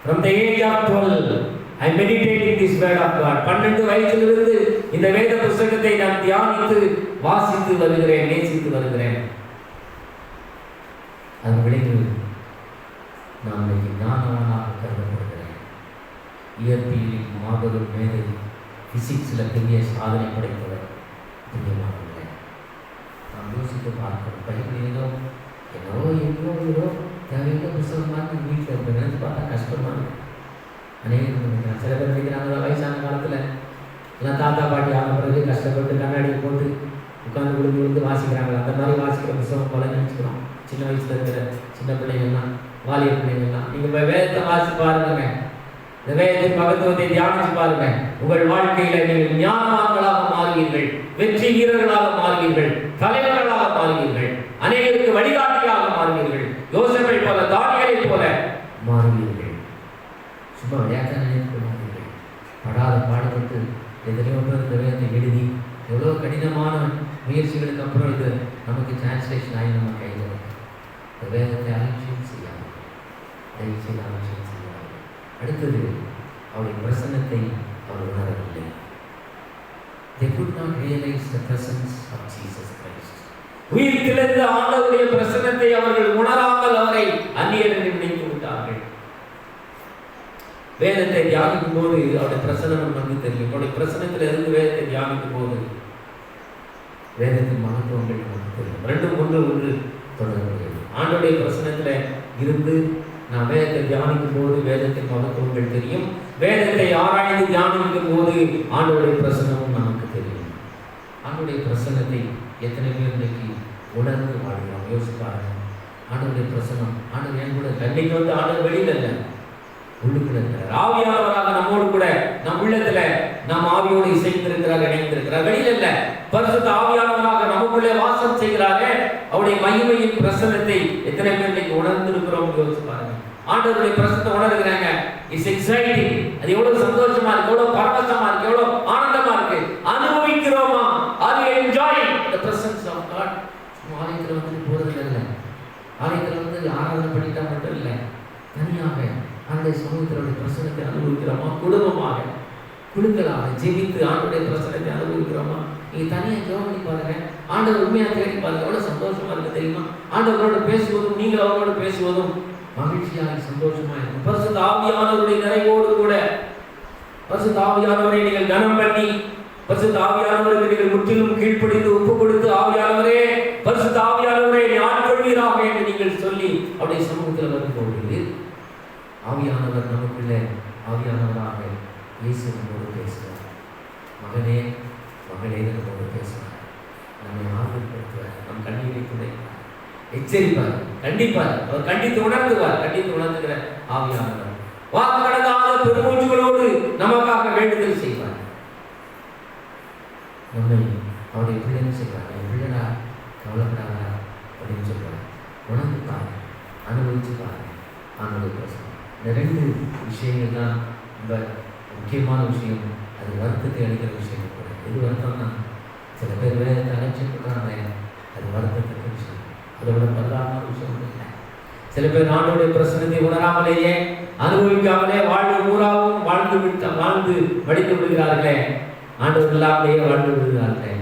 From the age of 12 I meditate in this word of God. 12 வயசிலிருந்து இந்த வேத புத்தகத்தை நான் தியானித்து வாசித்து வருகிறேன், நேசித்து வருகிறேன். அதன் விளைவு நான் இன்னைக்கு ஞானவானாக கருதப்படுகிறேன். இயற்பியலில் மாபெரும் மேதை, பிசிக்ஸில் பெரிய சாதனை படைத்தவர். பிரியமானவர்களே, நாம் யோசித்து பார்க்கணும். பைபிள் ஏதோ எங்கோ தேவையான புத்தகம் மாதிரி வீட்டில் இருக்க நினைச்சு பார்த்தா கஷ்டமாக இருக்கு. அநேகம் நினைக்கிறாங்க. சில பேர் நினைக்கிறாங்க, வயசான காலத்தில் எல்லாம் தாத்தா பாட்டி ஆன பிறகு கஷ்டப்பட்டு கண்ணாடி போட்டு உட்காந்து விழுந்து வாசிக்கிறாங்க. அந்த மாதிரி வாசிக்கிற புத்தகம் போல நினச்சிக்கிறோம். சின்ன வயசுல இருக்கிற சின்ன பிள்ளைங்கள்லாம், வாலிய பிள்ளைங்கள்லாம், நீங்கள் வேதத்தை வாசி பாருங்க, இந்த வேதத்தின் மகத்துவத்தை தியானிச்சு பாருங்க. உங்கள் வாழ்க்கையில நீங்கள் ஞானவான்களாக மாறுவீர்கள், வெற்றி வீரர்களாக மாறுவீர்கள், தலைவர்களாக மாறுவீர்கள், அநேகருக்கு வழிகாட்டியாக மாறுவீர்கள், யோசேப்பை போல, தானியேலை போல மாறுவீர்கள். சும்மா விளையாட்ட நினைத்து மாறுவீர்கள். படாத பாடுபட்டு எத்தனையோ பேர் இந்த வேதத்தை எழுதி எவ்வளோ கடினமான முயற்சிகளுக்கு அப்புறம் இது நமக்கு டிரான்ஸ்லேஷன் ஆகி நம்ம கையில் இருக்கு. இந்த வேதத்தை அலட்சியம் செய்யாது, தயவுசெய்து அலட்சியம் செய்யாது. அடுத்தது, அவருடைய பிரசன்னத்தை அவர் உணரவில்லை. They could not realize the presence of Jesus Christ. உயிர் திளைந்த ஆண்டவருடைய பிரசன்னத்தை அவர்கள் உணராமல் அவரை அந்நியர் என்று நினைத்து விட்டார்கள். வேதத்தை தியானிக்கும் போது அவருடைய பிரசன்னம் நமக்கு தெரியும். அவருடைய பிரசன்னத்தில் இருந்து வேதத்தை தியானிக்கும் போது வேதத்தின் மகத்துவங்கள் நமக்கு தெரியும். ரெண்டும் ஒன்று தொடர்புடையது. ஆண்டவருடைய பிரசன்னத்தில் இருந்து நாம் வேதத்தை தியானிக்கும் போது வேதத்தின் மகத்துவங்கள் தெரியும். வேதத்தை ஆராய்ந்து தியானிக்கும் போது ஆண்டவருடைய பிரசன்னமும் நமக்கு தெரியும். ஆண்டவருடைய பிரசன்னத்தை எத்தனை பேர் இன்னைக்கு உணர்ந்து வாழ்கிறோம்? யோசிப்பாருங்க. ஆண்டவருடைய பிரசன்னம், ஆண்டவர் என் கூட கண்டிக்கு வந்து ஆண்டவர் வெளியில் இல்லை, உள்ளுக்குள்ள இருக்கிறார். ஆவியானவராக நம்மோடு கூட நம் உள்ளத்துல நம் ஆவியோடு இசைந்திருக்கிறார், இணைந்திருக்கிறார். வெளியில் இல்லை, பரிசுத்த ஆவியானவராக நமக்குள்ளே வாசம் செய்கிறாரே. அவருடைய மகிமையின் பிரசன்னத்தை எத்தனை பேர் இன்னைக்கு உணர்ந்திருக்கிறோம்? யோசிச்சு பாருங்க. ஆண்டவருடைய பிரசன்னத்தை உணர்கிறாங்க. It's exciting. அது எவ்வளவு சந்தோஷமா இருக்கு, எவ்வளவு பரவசமா இருக்கு, எவ்வளவு ஆனந்தமா இருக்கு. அனுபவிக்கிறோமா? Are you enjoying the presence of God? ஆலயத்துல வந்து போறது இல்லை, ஆலயத்துல வந்து ஆராதனை பண்ணிட்டா மட்டும் இல்லை, தனியாக அந்த சமூகத்தினுடைய பிரசனத்தை அனுபவிக்கிறோமா? குடும்பமாக குழுக்களாக ஜெபித்து ஆண்டவருடைய பிரசனத்தை அனுபவிக்கிறோமா? நீங்க தனியாக ஜெபம் பண்ணி பாருங்க, ஆண்டவர் உண்மையா தேடி பாருங்க, எவ்வளவு சந்தோஷமா இருக்கு தெரியுமா? ஆண்டவரோட பேசுவதும் நீங்கள் அவரோட பேசுவதும் மகிழ்ச்சியாக சந்தோஷமா இருக்கும். பரிசுத்த ஆவியானவருடைய நிறைவோடு கூட பரிசுத்த ஆவியானவரை நீங்கள் கனம் பண்ணி, பரிசுத்த ஆவியானவருக்கு நீங்கள் முற்றிலும் கீழ்ப்படிந்து ஒப்பு கொடுத்து, ஆவியானவரே பரிசுத்த ஆவியானவரை ஆட்கொள்வீராக என்று நீங்கள் சொல்லி அவருடைய சமூகத்தில் வரும்போது ஆவியானவர் நமக்குள்ள ஆவியானவராக இயேசு நம்மோடு பேசுவார். மகனே மகளே நம்மோடு பேசுவார், நம்மை ஆர்வப்படுத்துவார், நம் கண்ணீரை துடைப்பார், எச்சரிப்பார், கண்டிப்பார். அவர் கண்டித்து உணர்த்துவார். கண்டித்து உணர்த்துகிற ஆவியானவர் வாக்கு கடந்தாத பெருமூச்சுகளோடு நமக்காக வேண்டுதல் செய்வார். நம்மை அவருடைய பிள்ளைன்னு செய்வார். என் பிள்ளைடா கவலைப்படாதா அப்படின்னு சொல்லுவார். உணர்ந்து பாரு, அனுபவிச்சு பாரு. ஆண்டவருடைய பிரசனம். இந்த ரெண்டு விஷயங்கள் தான் ரொம்ப முக்கியமான விஷயம். அது வருத்தத்தை அளிக்கிற விஷயம் கூட. இது வருத்தம் தான். சில பேர் வேதத்தை அழைச்சிருக்காங்க, அது வருத்தத்துக்கு விஷயம். அதை விட பரவாயில்ல விஷயம் இல்லை. சில பேர் ஆண்டவருடைய பிரசனத்தை உணராமலேயே அனுபவிக்காமலே வாழ்வு பூராவும் வாழ்ந்து வடித்து விடுகிறார்களே, ஆண்டவர் இல்லாமலேயே வாழ்ந்து விடுகிறார்களே,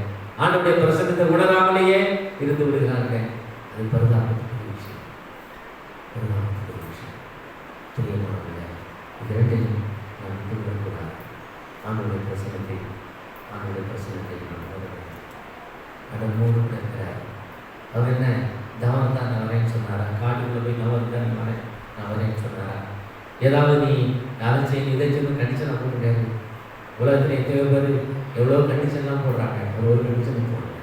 ஆண்டவருடைய பிரசனத்தை உணராமலேயே இருந்து விடுகிறார்கள். அது பரிதாபத்துக்குரிய விஷயம். பரிதாபத்துக்குரிய விஷயம். பிரியமானவர்களே, இது இரண்டையும் நாம் விட்டுவிடக்கூடாது. ஆண்டவருடைய பிரசனத்தை நாம் கடல் மூடு இருக்கிறார். அவர் என்ன தவம் தான் நான் வரேன்னு சொன்னாரா? காட்டுக்குள்ள போய் நவம் தான் நான் வரேன்னு சொன்னாரா? ஏதாவது நீ அதை செய்ய இதை செய்யணும் கண்டிஷனாக போட முடியாது. உலகத்தில் எத்தனையோ பேர் எவ்வளோ கண்டிஷன்லாம் போடுறாங்க. ஒரு கண்டிஷன் போடுறேன்,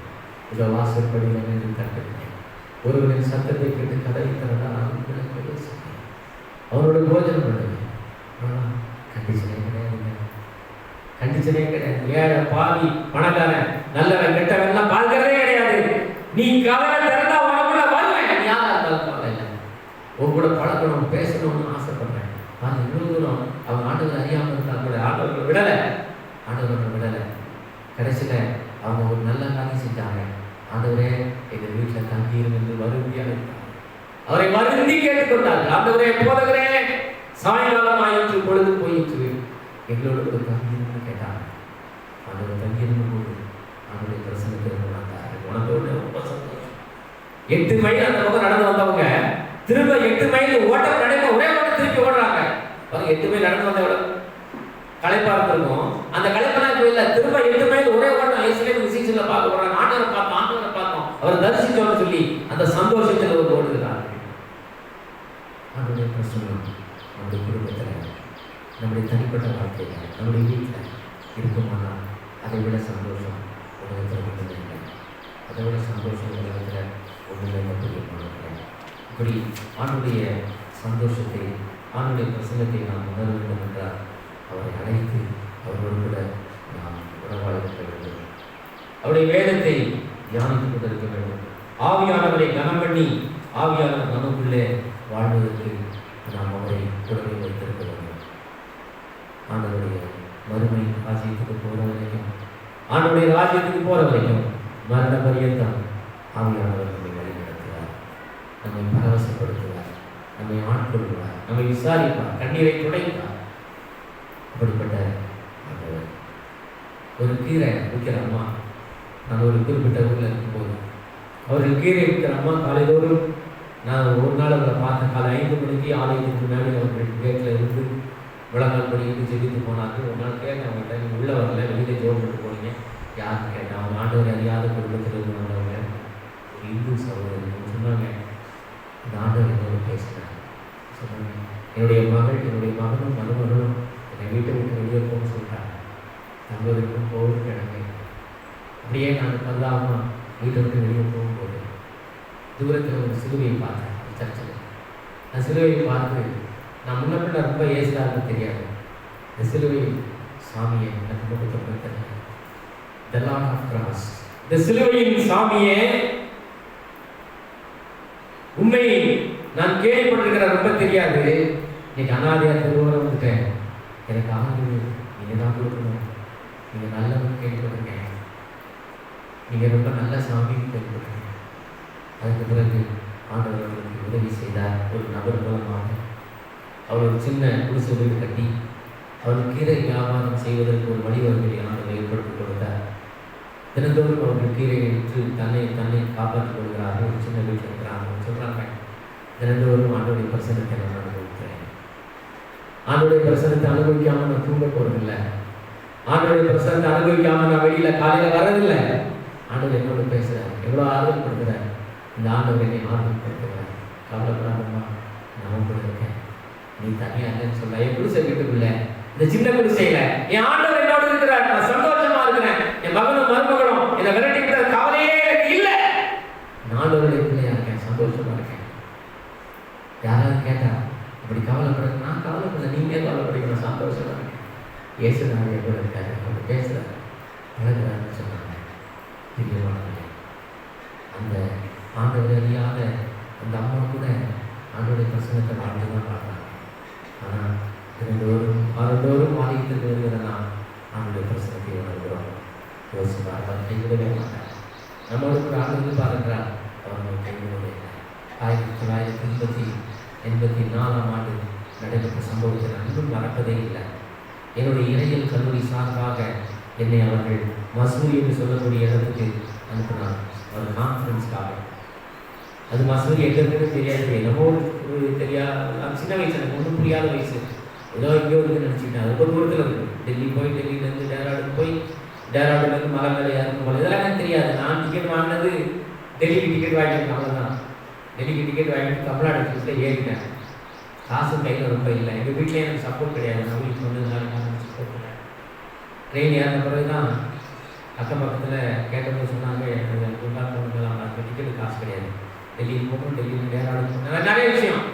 இதை வாசற்படி தட்டுங்க, ஒருவரின் சத்தத்தை கேட்டு கதவை திறந்தா அவரோட போஜனம் பண்ணுங்க. கண்டிஷனே கிடையாதுங்க, கண்டிஷனே கிடையாது. ஏழை பாவி பணக்காரன் நல்லவன் கெட்டவன் பார்க்கறதே கிடையாது. நீ கதவை திறந்தா உனக்குள்ள வருவேன். யாரா இருந்தாலும் இல்லை, உன் கூட பழக்கணும், பேசணும்னு ஆசைப்படுறேன். அது இவ்வளவு தூரம் அவங்க ஆண்டவர் அறியாமல் இருந்தா கூட ஆண்டவர்கள் விடலை. கடைசியில் அவங்க ஒரு நல்ல காரியம் செஞ்சாங்க. ஆண்டவரே எங்கள் வீட்டில் தங்கியிரும் என்று வருந்தியாக இருந்தாங்க. அவரை வருந்தி கேட்டுக்கொண்டார்கள். ஆண்டவரே போதகரே சாயங்காலம் ஆயிற்று, பொழுது போயிற்று, எங்களோட ஒரு தங்கியிருந்து கேட்டாங்க. ஆண்டவர் தங்கியிருந்த போது அவருடைய பிரசனத்திற்கு வந்தார்கள். உனக்கு ரொம்ப சந்தோஷம். 8 மைல் அந்த பக்கம் நடந்து வந்தவங்க திரும்ப 8 மைல் ஓட்டம் நடக்க ஒரே ஓட்டம் திருப்பி ஓடுறாங்க. 8 மைல் நடந்து வந்த இடம் களைப்பா இருக்கும். அந்த களைப்பெல்லாம் இப்போ இல்லை. திரும்ப 8 மைல் ஒரே ஓட்டம் இஸ்ரேல் சீசன்ல பார்க்க போறாங்க. ஆண்டவரை பார்த்தோம், அவர் தரிசிச்சோன்னு சொல்லி அந்த சந்தோஷத்தில் ஒரு ஓடுகிறார்கள். அவருடைய பிரசனம் நம்முடைய குடும்பத்தில், நம்முடைய தனிப்பட்ட வாழ்க்கையில், நம்முடைய வீட்டில் இருக்குமானால் அதை விட சந்தோஷம் உலகத்தில் ஒன்றும் இல்லை. அதை விட சந்தோஷம் உலகத்தில் ஒன்றும் இல்லை. இப்படி ஆண்டுடைய சந்தோஷத்தை, ஆண்டுடைய பிரசனத்தை நாம் உணர வேண்டும் என்றால் அவரை அழைத்து அவரோடு கூட நாம் உறவாக இருக்க வேண்டும். அவருடைய வேதத்தை தியானித்துக் கொண்டிருக்க வேண்டும். ஆவியானவரை கனம் பண்ணி ஆவியானவர் நமக்குள்ளே வாழ்வதற்கு நாம் அவரை கூடவே வைத்திருக்க வேண்டும். ஆண்டவருடைய மறுமை ராஜ்யத்துக்கு போகிற வரைக்கும், ஆண்டவருடைய ராஜ்யத்துக்கு போகிற வரைக்கும் மரண பரியந்தம் ஆவியானவர் நம்மை வழிநடத்துவார், நம்மை பரவசப்படுத்துவார், நம்மை ஆட்கொள்வார், நம்மை விசாரிப்பார், கண்ணீரை துடைப்பார். அப்படிப்பட்ட ஆண்டவர். ஒரு கீரை விற்கிற அம்மா, நான் ஒரு குறிப்பிட்ட ஊரில் இருக்கும்போது அவர்கள் கீரை விற்கிற அம்மா காலைதோறும் நான் ஒரு நாள் அவரை பார்த்தேன். காலை 5 மணிக்கு ஆலயத்துக்கு முன்னாடி அவர்கள் கேட்டில் இருந்து விளங்கால் படிக்கிட்டு ஜெபித்து போனார்கள். ஒரு நாள் கேட்டேன் அவங்கள்ட்ட, நீங்கள் உள்ளே வரல, வெளியில் ஜோம் பண்ணிட்டு போனீங்க, யாருன்னு கேட்டேன். அவங்க ஆண்டவர் அறியாத குடும்பத்தில் இருந்தவங்க, ஒரு இந்து சகோதரர் சொன்னாங்க, இந்த ஆண்டவர் என்னோட பேசினாங்க. சொன்னாங்க, என்னுடைய மகனும் மருமகளும் என்னை வீட்டை விட்டு வெளியே போகணும்னு சொல்லிட்டாங்க. தங்குவதற்கும் போகும் கிடங்க. அப்படியே நான் வந்தாமா வீட்டை விட்டு வெளியே போகும்போது தூரத்தில் ஒரு சிலுவையை பார்த்தேன். சர்ச்சில் நான் சிலுவையை பார்த்து, நான் முன்ன ரொம்ப ஏசுறாருன்னு தெரியாது. இந்த சிலுவை சாமியை எனக்கு முகத்தை தெரியாது. The Lord of Cross, இந்த சிலுவையின் சாமியே உண்மை நான் கேள்விப்பட்டிருக்கிற ரொம்ப தெரியாது. இன்னைக்கு அனாதையா திருவோரம் வந்துட்டேன். எனக்கு ஆண்டு நீங்க தான் கொடுக்கணும். நீங்க நல்லவங்க கேள்விப்பட்டிருக்கேன். நீங்க ரொம்ப நல்ல சாமின்னு கேள்விப்பட்டிருக்கேன். அதுக்கு பிறகு ஆண்டவர் அவர்களுக்கு உதவி செய்தார். ஒரு நபர் மூலமாக அவர் ஒரு சின்ன குடிசை வீடு கட்டி அவருக்கு கீரை வியாபாரம் செய்வதற்கு ஒரு வழிவகைகளை ஆண்டவர் ஏற்படுத்தி கொடுத்தார். தினந்தோறும் அவர்கள் கீரையை விற்று தன்னை காப்பாற்றிக் கொள்கிறார்கள். ஒரு சின்ன வீட்டில் இருக்கிறாங்க. சொல்றாங்க, தினந்தோறும் ஆண்டோடைய பிரசனத்தை நான் அனுபவிக்கிறேன். ஆண்டோடைய பிரசனத்தை அனுபவிக்காம நான் தூங்க போறதில்லை. ஆண்டோடைய பிரசனத்தை அனுபவிக்காம நான் வெளியில காலையில வரதில்லை. ஆண்டவர் என்னோட பேசுறாரு, எவ்வளவு ஆறுதல் கொடுக்குறாரு. இந்த ஆண்டவர் என்னை ஆறுதல் கொடுக்குறாரு. கவலைப்படாதம்மா, நான் கூட இருக்கேன், நீ தனியா இல்லைன்னு சொல்ல. என் குடிசை வீட்டுக்குள்ள, இந்த சின்ன குடிசையில என் ஆண்டவர் என்னோட இருக்கிறார். நான் சந்தோஷமா இருக்கிறேன். என் மகனும் மருமகளும் என்னை விரட்டிக்கிட்ட கவலையே எனக்கு இல்லை. நாடோருடைய பிள்ளையா இருக்கேன், சந்தோஷமா இருக்கேன். யாராவது கேட்டா அப்படி கவலைப்படுறது, நான் கவலைப்படல, நீங்க கவலைப்படுறீங்க, சந்தோஷமா இருக்கேன். இயேசுநாதர் கூட இருக்காரு, அவர் பேசுறாரு, பழகுறாருன்னு சொன்னாங்க. பிரியமானவர்களே, அந்த ஆண்டவர் அறியாத அந்த அம்மா கூட ஆண்டோடைய பிரசனத்தை வாழ்ந்துதான் பார்த்தாங்க. ஆனால் தினந்தோறும் ஆலயத்திற்கு வருகிறனா ஆண்டோடைய பிரசனத்தை உணர்கிறோம். யோசிப்பார், அவர் கைவிடவே மாட்டார். நம்மளோட ஒரு ஆண்டு பாருங்கிறார், அவர் கைவிடவே இல்லை. 1984 நடைபெற்ற சம்பவத்தை நான் இன்னும் மறப்பதே இல்லை. என்னுடைய இறையியல் கல்லூரி சார்பாக என்னை அவர்கள் மசூரி என்று சொல்லக்கூடிய இடத்துக்கு அனுப்பினார், ஒரு கான்ஃபரன்ஸ்க்காக. அது மசூரி எங்கே இருக்குன்னு தெரியாது, என்னமோ ஒரு தெரியாத சின்ன வயசு, எனக்கு ஒன்றும் புரியாத வயசு, ஏதோ எங்கேயோ இருக்குன்னு நினச்சிக்கிட்டேன். அது ரொம்ப தூரத்தில் இருக்குது. டெல்லி போய், டெல்லியிலேருந்து டேராடூன் போய், டேராடூன்லேருந்து மலை மேலே யாருக்கும் போல, இதெல்லாம் எனக்கு தெரியாது. நான் டிக்கெட் வாங்கினது டெல்லிக்கு டிக்கெட் வாங்கிட்டு அவ்வளோதான். டெல்லிக்கு டிக்கெட் வாங்கிட்டு தமிழ்நாடு எக்ஸ்பிரஸில் ஏறிட்டேன். காசு கையில் ரொம்ப இல்லை. எங்கள் வீட்டில் எனக்கு சப்போர்ட் கிடையாது. நான் வீட்டுக்கு வந்ததுனால சப்போர்ட் இல்லை. ட்ரெயின் ஏறின பிறகு தான் அக்கம் பக்கத்தில் கேட்டபோது சொன்னாங்க, எனக்கு உண்டாக்குலாம் அதுக்கு டிக்கெட்டு காசு கிடையாது. டெல்லிக்கு போகணும், டெல்லியில் டேராடூன் நிறைய விஷயம்.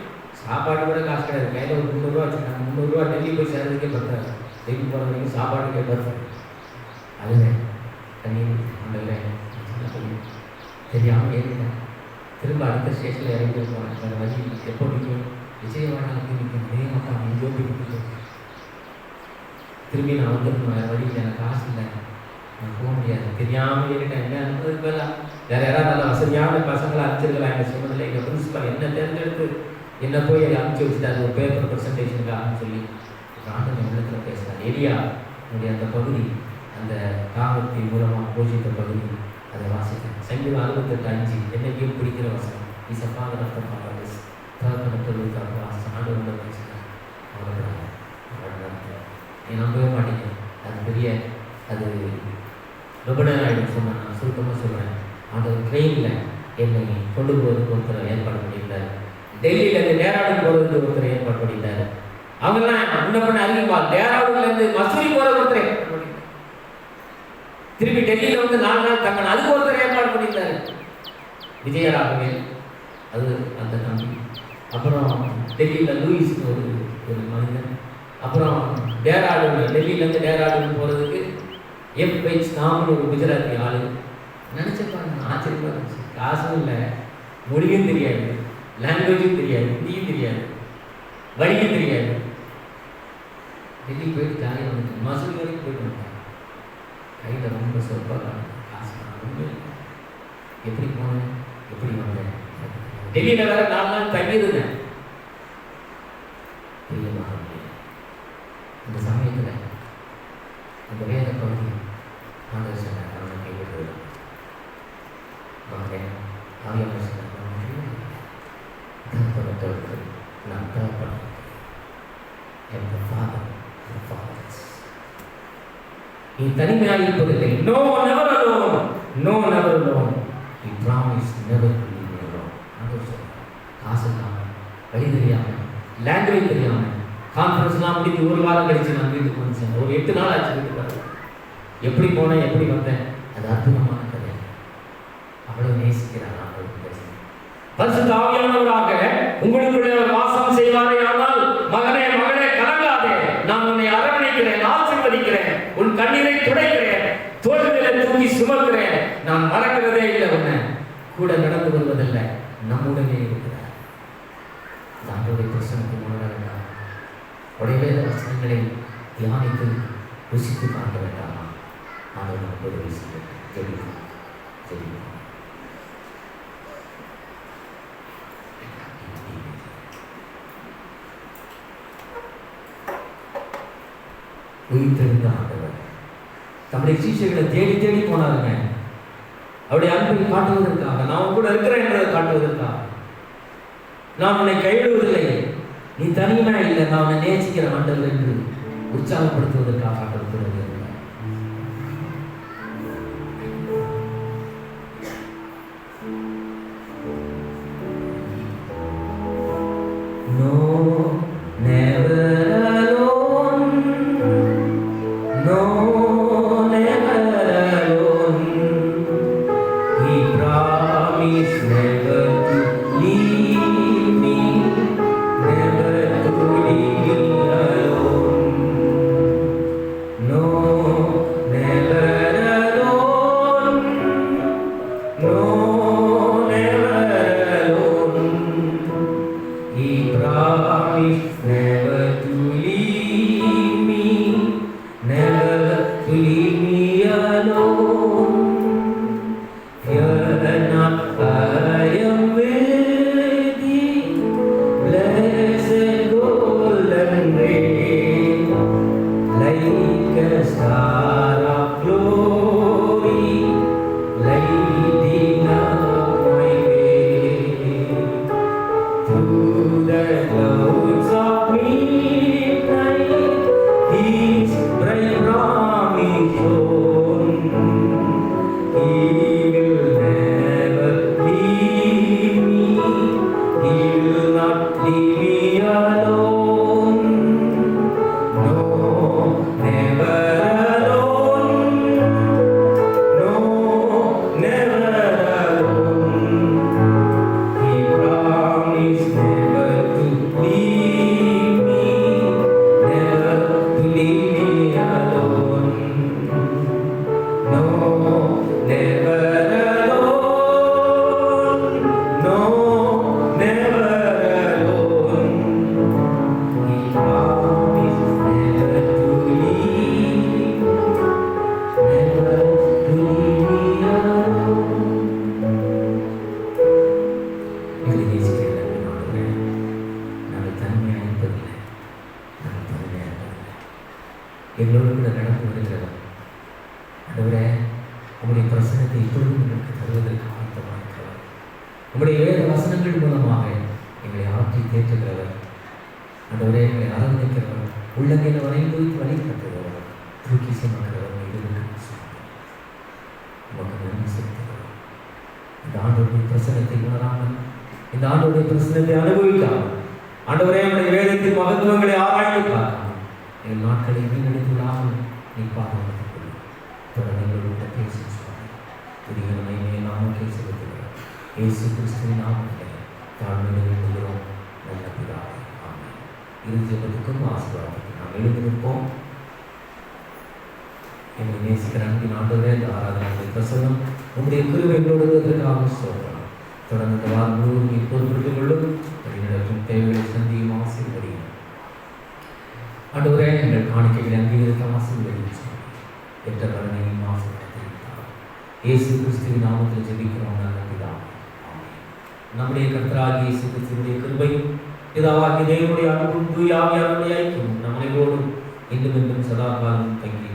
சாப்பாடு கூட காசு கிடையாது. கையில் ஒரு 300 வச்சுருக்காங்க. 300 டெல்லி போய் சேர்றதுக்கே பத்தாது. டெல்லி போகிற வரைக்கும் சாப்பாடுக்கே பத்தாது. அதுவே தண்ணி அந்த தெரியாமல் ஏறிட்டேன். திரும்ப அடுத்த ஸ்டேஷனில் இறங்கி போனேன். வேறு வழி எப்போ நிற்கும், விஜயவாடாவுக்கு நிற்கும். வேகப்பா எங்கேயோ போய் நிற்கும். திரும்பி நான் வந்துருக்கணும், வேறு வழி இல்லை, எனக்கு காசு இல்லை, நான் போக முடியாது. தெரியாமல் ஏறிட்டேன். என்ன அனுப்புறதுக்கு மேலே வேறு யாராவது நல்ல வசதியான பசங்களை அனுப்பிச்சிருக்கலாம். எங்கள் சொன்னதில்லை. எங்கள் பிரின்சிபல் என்ன தேர்ந்தெடுத்து என்ன போய் அனுப்பிச்சி வச்சுட்டாரு ஒரு பேப்பர் ப்ரெசன்டேஷனுக்காகன்னு சொல்லி. ஆண்டு உள்ளத்தில் பேசுகிறார். எலியா என்னுடைய அந்த பகுதி, அந்த காவத்தி மூலமாக போஷித்த பகுதி, அதை வாசித்தேன். சங்கீதம் 68:5 என்னைக்கும் பிடிக்கிற வசனம். Is a father of the fathers, ஆண்டு உள்ள பேசுகிறேன். அவ்வளோதான். நீ நம்பவே மாட்டீங்க. அது பெரிய, அது ரொம்ப நேரம் ஆகிடும் சொன்னேன். நான் சுருக்கமாக சொல்கிறேன். அந்த ட்ரெயினில் என்னை கொண்டு போவதுக்கு ஒருத்தர் ஏற்பாடு பண்ணியிருந்தார். டெல்லியிலேருந்து டேராடூன் போகிறதுக்கு ஒருத்தர் ஏற்பாடு பண்ணியிருந்தார். அவங்கெல்லாம் முன்ன பண்ண அறிவிப்பா, டேராடூன்லேருந்து மசூரி போகிற ஒருத்தர் ஏற்பாடு பண்ணியிருந்தார். திரும்பி டெல்லியில் வந்து 4 நாள் தங்கணும், அதுக்கு ஒருத்தர் ஏற்பாடு பண்ணியிருந்தார். விஜயராகவே அது அந்த தம்பி. அப்புறம் டெல்லியில் லூயிஸ்னு ஒரு மனிதன். அப்புறம் டேராடூன், டெல்லியிலேருந்து டேராடூன் போகிறதுக்கு எஃப்.எச். தாம்னு ஒரு குஜராத்தி ஆளு. நினச்சப்பாங்க, ஆச்சரியமாக இருந்துச்சு. காசும் இல்லை, மொழியும் தெரியாது, லாங்குவேஜும் தெரியாது, ஹிந்தியும் தெரியாது, வழியும் தெரியாது. டெல்லி போயிட்டு ஜாலியாக வந்துட்டு மசூரி வரைக்கும் போயிட்டு வந்தேன். கையில் ரொம்ப சொற்பாக காசு ரொம்ப எப்படி போனேன், எப்படி வந்தேன். டெல்லியில் வேற 4 நாள் தங்கியிருந்தேன். பிரியமாக இந்த சமயத்தில் அந்த வேத பகுதி ஆண்டவர் சொன்னார், நான் கைவிடுவேன். மகன் ஆவியானவர் சொன்னார், நான் தகப்பன். நீ தனிமையாக இருப்பதில்லை. No, never alone. No, never alone. He promised never to leave me alone. ஆண்டவர் சொன்னார். காசு இல்லாமல், வழி தெரியாமல், லாங்குவேஜ் தெரியாமல், கான்ஃபரன்ஸ்லாம் முடிஞ்சு 1 வாரம் கழிச்சு நான் வீட்டுக்கு வந்து சேர்ந்தேன். ஒரு 8 நாள் ஆச்சு வீட்டுக்கு வர. எப்படி போனேன், எப்படி வந்தேன், அது அற்புதமான கதை. அவ்வளவு நேசிக்கிறார் ஆண்டவர். பரிசுத்த ஆவியானவராக உங்களுக்குள்ளே வாசம் செய்வாரே ஆனால், மகனே மகளே கலங்காதே, நான் உன்னை அரவணைக்கிறேன், ஆசீர்வதிக்கிறேன், உன் கண்ணீரை துடைக்கிறேன், தோள்களை தூக்கி சுமக்கிறேன், நான் மறக்கிறதே இல்லை. உன்னை கூட நடந்து வருவதில்லை, நம்முடனே இருக்கிறார். ஆண்டவருடைய பிரசனத்தை உணர வேண்டாம். உடைய வேத வசனங்களை தியானித்து ருசித்து பார்க்க வேண்டாமா? ஆண்டவர் நமக்கு உதவி செய்ய ஜெபிப்போம். உயிர்த்தெழுந்த ஆண்டவர் தம்முடைய சீஷர்களை தேடி தேடி போனாருங்க. அவருடைய அன்பை காட்டுவதற்காக, நான் கூட இருக்கிறேன் என்பதை காட்டுவதற்காக. நான் உன்னை கைவிடுவதில்லை, நீ தனியா இல்லை, நான் உன்னை நேசிக்கிற ஆண்டவர் என்று உற்சாகப்படுத்துவதற்காக ஆண்டவர் கூட இருக்கிறார். எங்களோடு கூட நடந்து வருகிறவர் ஆண்டவரே, உங்களுடைய பிரசனத்தை இப்பொழுதும் எங்களுக்கு தருவதற்கு ஆயத்தமாக இருக்கிறவர். உங்களுடைய வேத வசனங்கள் மூலமாக எங்களை ஆற்றி தேற்றுகிறவர். ஆண்டவரே, எங்களை அரவணைக்கிறவர், உள்ளங்கையில் வரைந்து வைத்து வழி கட்டுகிறவர், தூக்கி சுமக்கிறவர், உமக்கு நன்றி செலுத்துகிறவர். இந்த ஆண்டவருடைய பிரசனத்தை உணராமல், இந்த ஆண்டவருடைய பிரசனத்தை அனுபவிக்காமல், ஆண்டவரே உங்களுடைய வேதத்தின் மகத்துவங்களை ஆராய்ந்து பார்க்காமல் எங்கள் நாட்களை வீணடித்துள்ளாமல் நீ பாதுகாத்துக் கொள்ளும். தொடர்ந்து எங்களோட பேசி புதிய மகிமையை நாமக்கே செலுத்துகிறோம். இயேசு கிறிஸ்துவின் நாமத்திலே தாழ்மையை வேண்டுகிறோம் நல்ல பிதாவே, ஆமென். இறுதி ஜெபத்துக்கும் ஆசீர்வாதத்துக்கு நாம் எழுந்து நிற்போம். எங்களை நேசிக்கிற அன்பின் ஆண்டவரே, இந்த ஆராதனை பிரசன்னம் உங்களுடைய கிருபை எங்களோடு இருப்பதற்காக ஸ்தோத்திரம். தொடர்ந்து இந்த வாரம் முழுவதும் இப்போது புரிந்து கொள்ளும் வழிநடத்தும் தேவைகளை சந்தியும் ஆசீர்வதியும். ஆண்டவரே, எங்கள் காணிக்கைகளை அங்கீகரித்த ஆசீர்வதியும் என்ற கருணையும் ஆசீர்வதித்தார். இயேசு கிறிஸ்துவின் நாமத்தில் ஜெபிக்கிறோம் நல்ல பிதாவே, ஆமென். நம்முடைய கர்த்தராகிய இயேசு கிறிஸ்துவினுடைய கிருபையும் பிதாவாகிய தேவனுடைய அன்பும் தூய ஆவியானவருடைய ஐக்கியமும் நம்மளோடும் இன்னும் இன்னும் சதா காலம் தங்கி